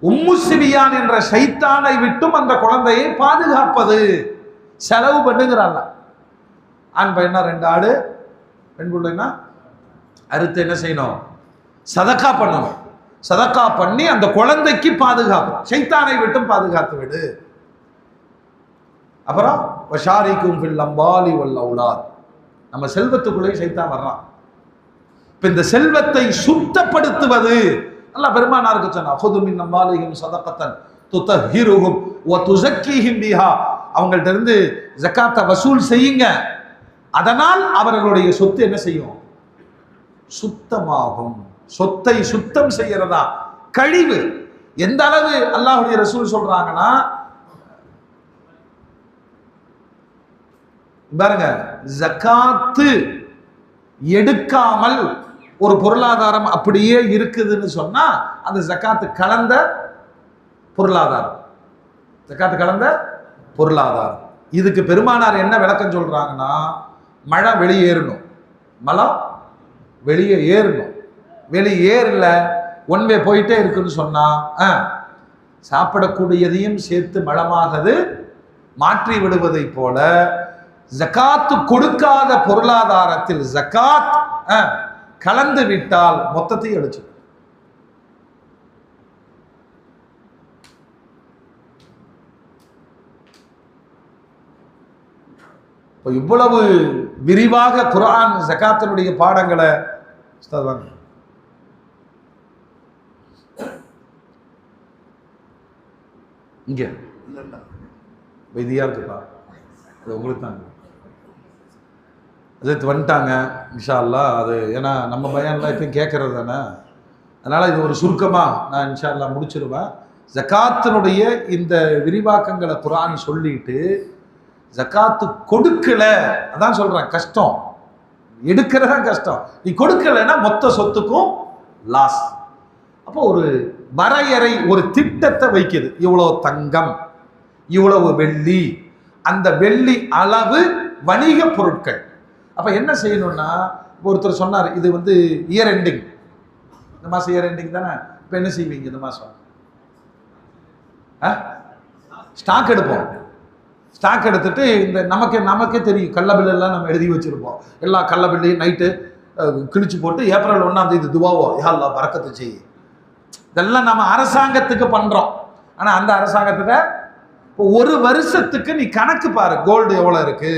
உம்மு சிபியான் என்ற சைத்தானை விட்டும் அந்த குழந்தையை பாதுகாப்பது. செலவு பண்ணுங்கிறாங்க. ஆண் பையனா 2 ஆடு, பெண் பிள்ளைன்னா அறுத்து என்ன செய்யணும்? சதக்கா பண்ணணும். சதக்கா பண்ணி அந்த குழந்தைக்கு பாதுகாப்பு, சைத்தானை விட்டும் பாதுகாத்து விடு. அப்புறம் வஷாரிக்கும் ஃபில் அம்வாலி வல் அவுலாத், நம்ம செல்வத்துக்குள்ளே சைத்தான் வர்றான். இப்ப இந்த செல்வத்தை சுத்தப்படுத்துவது அல்லாஹ் பெருமானாருக்கு சொன்னா, ஹுது மின் அம்வாலிஹிம் ஸதகத்தன் துதஹிருஹும் வ துஸக்கீஹிம் பிஹா, அவங்கள்ட்ட இருந்து ஜகாத்தை வசூல் செய்யுங்க, அதனால் அவர்களுடைய சொத்து என்ன செய்யும்? சுத்தமாகும். சொத்தை சுத்தம் செய்யறதா கழிவு. எந்த அளவு அல்லாஹ்வுடைய ரசூல் சொல்றாங்கன்னா, பாருங்க, ஜகாத்து எடுக்காமல் ஒரு பொருளாதாரம் அப்படியே இருக்குதுன்னு சொன்னா அந்த ஜகாத்து கலந்த பொருளாதாரம், ஜகாத்து கலந்த பொருளாதாரம். இதுக்கு பெருமானார் என்ன விளக்கம் சொல்றாங்கன்னா, மழை வெளியேறணும், மலம் வெளியே ஏறணும். வெளியேறல, ஒன்வே போயிட்டே இருக்குன்னு சொன்னா சாப்பிடக்கூடியதையும் சேர்த்து மலமாகது மாற்றி விடுவதை போல ஜகாத்து கொடுக்காத பொருளாதாரத்தில் ஜகாத் கலந்து விட்டால் மொத்தத்தை அடிச்சு. இப்போ இவ்வளவு விரிவாக குர்ஆன் ஜகாத்தினுடைய பாடங்களை இங்க வைத்தியா இருக்குப்பா, அது உங்களுக்கு தாங்க அது வந்துட்டாங்க இன்ஷா அல்லாஹ். அது ஏன்னா நம்ம பயான்லாம் இப்போ கேட்கறது தானே, அதனால இது ஒரு சுருக்கமாக நான் இன்ஷா அல்லாஹ் முடிச்சிருவேன். ஜகாத்தினுடைய இந்த விரிவாக்கங்களை குர்ஆன் சொல்லிட்டு ஜகாத்து கொடுக்கல, அதான் சொல்றேன் கஷ்டம், எடுக்கிறதா கஷ்டம். நீ கொடுக்கலைன்னா மொத்த சொத்துக்கும் லாஸ். அப்போ ஒரு வரையறை, ஒரு திட்டத்தை வைக்குது. இவ்வளவு தங்கம், இவ்வளவு வெள்ளி, அந்த வெள்ளி அளவு வணிக பொருட்கள். அப்ப என்ன செய்யணும்னா, ஒருத்தர் சொன்னார் இது வந்து இயர் எண்டிங், இந்த மாசம் இயர் எண்டிங் தானே, இப்ப என்ன செய்வீங்க இந்த மாசம்? ஸ்டாக் எடுப்போம். ஸ்டாக் எடுத்துட்டு இந்த நமக்கே தெரியும் கள்ள பில் எல்லாம் நம்ம எழுதி வச்சிருப்போம். எல்லா கள்ள பில்லையும் நைட்டு கிழிச்சு போட்டு ஏப்ரல் 1ஆம் தேதி துவாவோ யா அல்லாஹ் பரக்கத்து செய். இதெல்லாம் நம்ம அரசாங்கத்துக்கு பண்றோம். ஆனா அந்த அரசாங்கத்துல ஒரு வருஷத்துக்கு நீ கணக்கு பாரு, கோல்டு எவ்வளவு இருக்கு,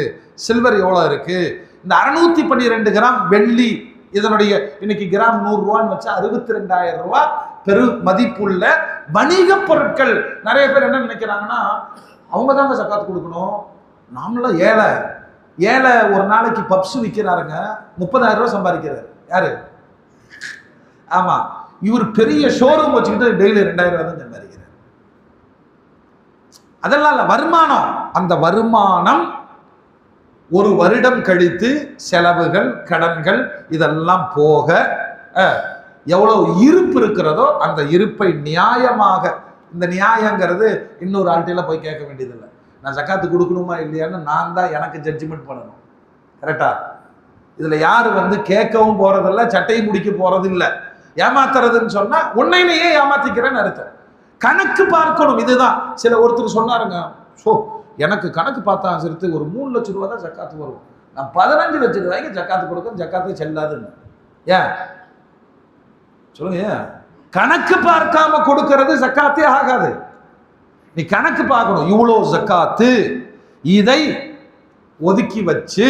சில்வர் எவ்வளவு இருக்கு. இந்த 612 கிராம் வெள்ளி, இதனுடைய இன்னைக்கு கிராம் 100 ரூபான்னு வச்சா 62,000 ரூபாய் பெரு மதிப்புள்ள வணிக பொருட்கள். நிறைய பேர் என்ன நினைக்கிறாங்கன்னா, அவங்க தாங்க ஜகாத் கொடுக்கணும், நாமளும் ஏழை ஒரு நாளைக்கு பப்ஸ் விற்கிறாருங்க, 30,000 ரூபாய் சம்பாதிக்கிறாரு. யாரு? ஆமா, இவர் பெரிய ஷோரூம் வச்சுக்கிட்டு டெய்லி 2,000 ரூபாய் தான் சம்பாதிக்கிறார். அதெல்லாம் இல்ல, வருமானம். அந்த வருமானம் ஒரு வருடம் கழித்து செலவுகள், கடன்கள் இதெல்லாம் போக எவ்வளவு இருப்பு இருக்கிறதோ அந்த இருப்பை நியாயமாக, இந்த நியாயங்கிறது இன்னொரு ஆள்கிட்ட போய் கேட்க வேண்டியதில்லை. நான் ஜகாத்து கொடுக்கணுமா இல்லையான்னு நான் தான் எனக்கு ஜட்ஜ்மெண்ட் பண்ணணும். கரெக்டா? இதுல யாரு வந்து கேட்கவும் போறதில்லை, சட்டையை முடிக்க போறது இல்லை. ஏமாத்துறதுன்னு சொன்னா உன்னையிலேயே ஏமாத்திக்கிறேன்னு அர்த்தம். கணக்கு பார்க்கணும். இதுதான் ஒருத்தர் சொன்னாருங்க, எனக்கு கணக்கு பார்த்தா சேர்த்து ஒரு 3 லட்சம் ரூபாய் தான் ஜக்காத்து வரும், நான் 15 லட்சம் ரூபாய்க்கு ஜக்காத்து கொடுக்க, ஜக்காத்து செல்லாதுன்னு. ஏன் சொல்லுங்க? ஏன் கணக்கு பார்க்காம கொடுக்கிறது ஜக்காத்தே ஆகாது. நீ கணக்கு பார்க்கணும், இவ்வளோ ஜக்காத்து, இதை ஒதுக்கி வச்சு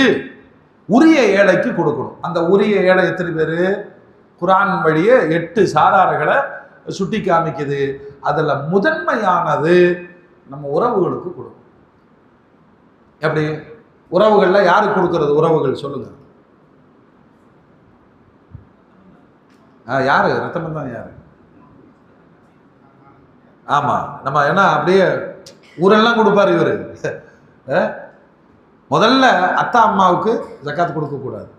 உரிய ஏழைக்கு கொடுக்கணும். அந்த உரிய ஏழை எத்தனை பேரு? குர்ஆன் வழியே 8 சாரார்களை சுட்டி காமிக்குது. அதுல முதன்மையானது நம்ம உறவுகளுக்கு கொடுக்கும். எப்படி உறவுகள்ல யாருக்கு கொடுக்கிறது? உறவுகள் சொல்லுங்க. யாரு? ரத்தம் தான் யாரு? ஆமா, நம்ம ஏன்னா அப்படியே ஊரெல்லாம் கொடுப்பாரு இவரு. முதல்ல அத்தா அம்மாவுக்கு ஜக்காத் கொடுக்க கூடாது,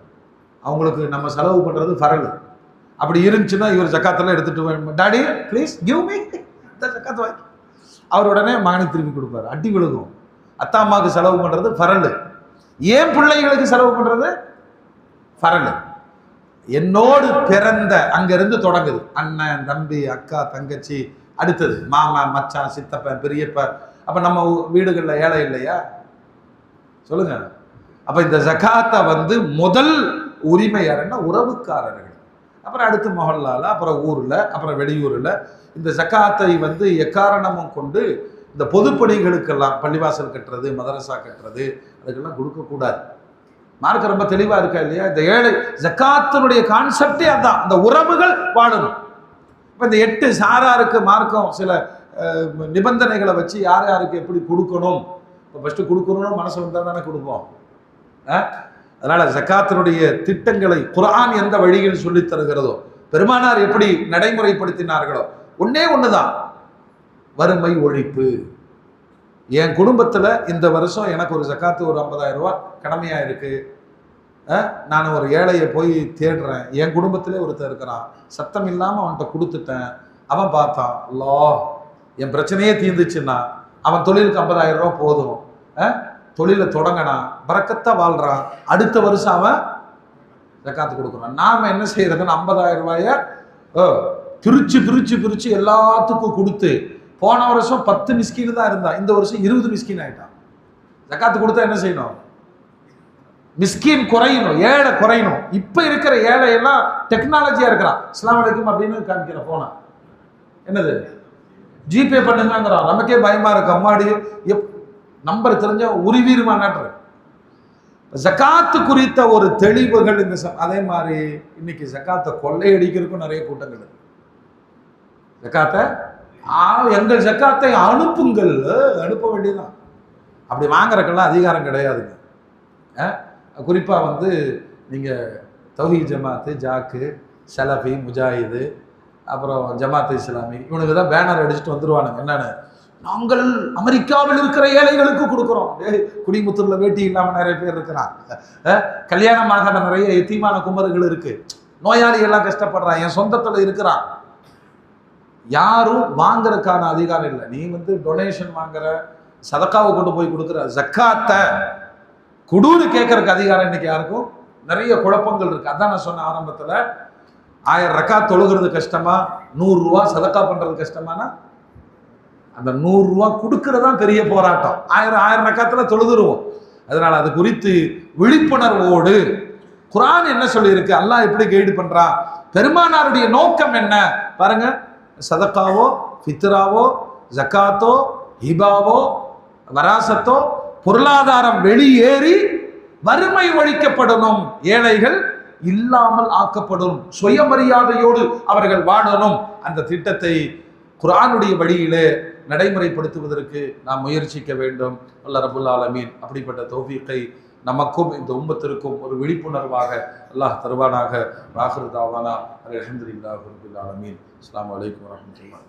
அவங்களுக்கு நம்ம செலவு பண்றது ஃபரல். அப்படி இருந்துச்சுன்னா இவர் ஜக்காத்தெல்லாம் எடுத்துட்டு, டாடி ப்ளீஸ் கிவ் மீ ஜக்காத் வாங்கி, அவர் உடனே மகனுக்கு திருப்பி கொடுப்பாரு. அடி விழுகும். அத்தா அம்மாவுக்கு செலவு பண்றது ஃபரல், ஏன் பிள்ளைகளுக்கு செலவு பண்றது ஃபரல். என்னோடு பிறந்த அங்கிருந்து தொடங்குது, அண்ணன், தம்பி, அக்கா, தங்கச்சி, அடுத்தது மாமா, மச்சான், சித்தப்பன், பெரியப்பன். அப்ப நம்ம வீடுகள்ல ஏழை இல்லையா? சொல்லுங்க. அப்ப இந்த ஜகாத்தை வந்து முதல் உரிமை யாருன்னா உறவுக்காரர்கள், அப்புறம் அடுத்து மொஹல்லால, அப்புறம் ஊர்ல, அப்புறம் வெளியூர்ல. இந்த ஜகாத்தை வந்து எக்காரணமும் கொண்டு இந்த பொதுப்பணிகளுக்கெல்லாம், பள்ளிவாசல் கட்டுறது, மதரசா கட்டுறது, அதுக்கெல்லாம் கொடுக்கக்கூடாது. மார்க்க ரொம்ப தெளிவா இருக்கா இல்லையா? இந்த ஏழை ஜகாத்தினுடைய கான்செப்டே அதான், அந்த உறவுகள் வாழணும். இப்போ இந்த 8 சாராருக்கு மார்க்கம் சில நிபந்தனைகளை வச்சு யார் யாருக்கு எப்படி கொடுக்கணும். இப்போ ஃபர்ஸ்ட் கொடுக்கணும்னு மனசு வந்தால் தானே கொடுப்போம். அதனால ஜகாத்தினுடைய திட்டங்களை குர்ஆன் எந்த வழியில் சொல்லித் தருகிறதோ, பெருமானார் எப்படி நடைமுறைப்படுத்தினார்களோ, ஒன்னே ஒண்ணுதான், வறுமை ஒழிப்பு. என் குடும்பத்துல இந்த வருஷம் எனக்கு ஒரு ஜகாத்து ஒரு 50,000 ரூபாய் கடமையா இருக்கு, நான் ஒரு ஏழையை போய் தேடுறேன், என் குடும்பத்திலே ஒருத்தர் இருக்கிறான், சத்தம் இல்லாம அவன்கிட்ட கொடுத்துட்டேன், அவன் பார்த்தான், அல்லாஹ் என் பிரச்சனையே தீர்ந்துச்சுன்னா அவன் தொழிலுக்கு 50,000 ரூபாய் போதும், தொழிலை தொடங்கினான், பறக்கத்தா வாழ்றான், அடுத்த வருஷம் அவன் ஜக்காத்து கொடுக்குறான். நாம என்ன செய்யறதுன்னு 50,000 ரூபாய பிரிச்சு பிரிச்சு பிரிச்சு எல்லாத்துக்கும் கொடுத்து, போன வருஷம் 10 மிஸ்கின் தான் இருந்தான், இந்த வருஷம் 20 மிஸ்கின் ஆயிட்டான். ஜக்காத்து கொடுத்தா என்ன செய்யணும்? மிஸ்கின் குறையணும், ஏழை குறையணும். இப்ப இருக்கிற ஏழை எல்லாம் டெக்னாலஜியா இருக்கிறான். அஸ்ஸலாமு அலைக்கும் அப்படின்னு காமிக்கிற போனா என்னது ஜிபே பண்ணுங்கிறான். நமக்கே பயமா இருக்கு, அம்மாடி நம்பர் தெரிஞ்ச உருவீருமானாட்டு. ஜக்காத்து குறித்த ஒரு தெளிவுகள் இந்த அதே மாதிரி இன்னைக்கு ஜக்காத்தை கொள்ளையடிக்கிறதுக்கும் நிறைய கூட்டங்கள். ஜக்காத்தை எங்கள் ஜக்காத்தை அனுப்புங்கள், அனுப்ப வேண்டியதுதான். அப்படி வாங்குறதுக்கெல்லாம் அதிகாரம் கிடையாதுங்க. குறிப்பா நீங்க தௌஹீத் ஜமாத்து, ஜாக்கு, சலஃபி, முஜாஹிது, அப்புறம் ஜமாத் இஸ்லாமி, இவனுக்கு தான் பேனர் அடிச்சுட்டு வந்துருவானுங்க. என்னன்னு, நாங்கள் அமெரிக்காவில் இருக்கிற ஏழைகளுக்கு கொடுக்குறோம். குடிமுத்தூர்ல வேட்டி இல்லாம நிறைய பேர் இருக்கிறான், கல்யாணம் ஆகாத நிறைய எத்தீமான குமர்கள் இருக்கு, நோயாளி எல்லாம் கஷ்டப்படுறான், என் சொந்தத்துல இருக்கிறான். யாரும் வாங்குறதுக்கான அதிகாரம் இல்லை. நீ டொனேஷன் வாங்குற, சதக்காவை கொண்டு போய் கொடுக்குற, ஜக்காத்தை குடுன்னு கேட்கறதுக்கு அதிகாரம் இன்னைக்கு யாருக்கும்? நிறைய குழப்பங்கள் இருக்கு. அதான் நான் சொன்ன ஆரம்பத்துல, 1000 ரக்காத் தொழுகிறது கஷ்டமா, 100 ரூபா சதக்கா பண்றது கஷ்டமானா, அந்த 100 ரூபா கொடுக்கறதா பெரிய போராட்டம். 1000 ரக்காத்துல தொழுதுருவோம். அதனால அது குறித்து விழிப்புணர்வோடு குர்ஆன் என்ன சொல்லி இருக்கு, அல்லாஹ் எப்படி கைடு பண்றான், பெருமானாருடைய நோக்கம் என்ன பாருங்க. சதக்காவோ, ஃபித்ராவோ, ஜக்காத்தோ, ஹிபாவோ, வராசத்தோ, பொருளாதாரம் வெளியேறி வறுமை ஒழிக்கப்படணும், ஏழைகள் இல்லாமல் ஆக்கப்படும், சுயமரியாதையோடு அவர்கள் வாழணும். அந்த திட்டத்தை குர்ஆனுடைய வழியிலே நடைமுறைப்படுத்துவதற்கு நாம் முயற்சிக்க வேண்டும். அல்லாஹ் ரப்புல் ஆலமீன் அப்படிப்பட்ட தௌஃபீக்கை நமக்கும் இந்த உம்மத்திற்கும் ஒரு விழிப்புணர்வாக அல்லாஹ் தருவானாக. ஆகிரு தாவானா அல்ஹம்துலில்லாஹி ரப்பில் ஆலமீன். அஸ்ஸலாமு அலைக்கும் வரஹ்மத்துல்லாஹி.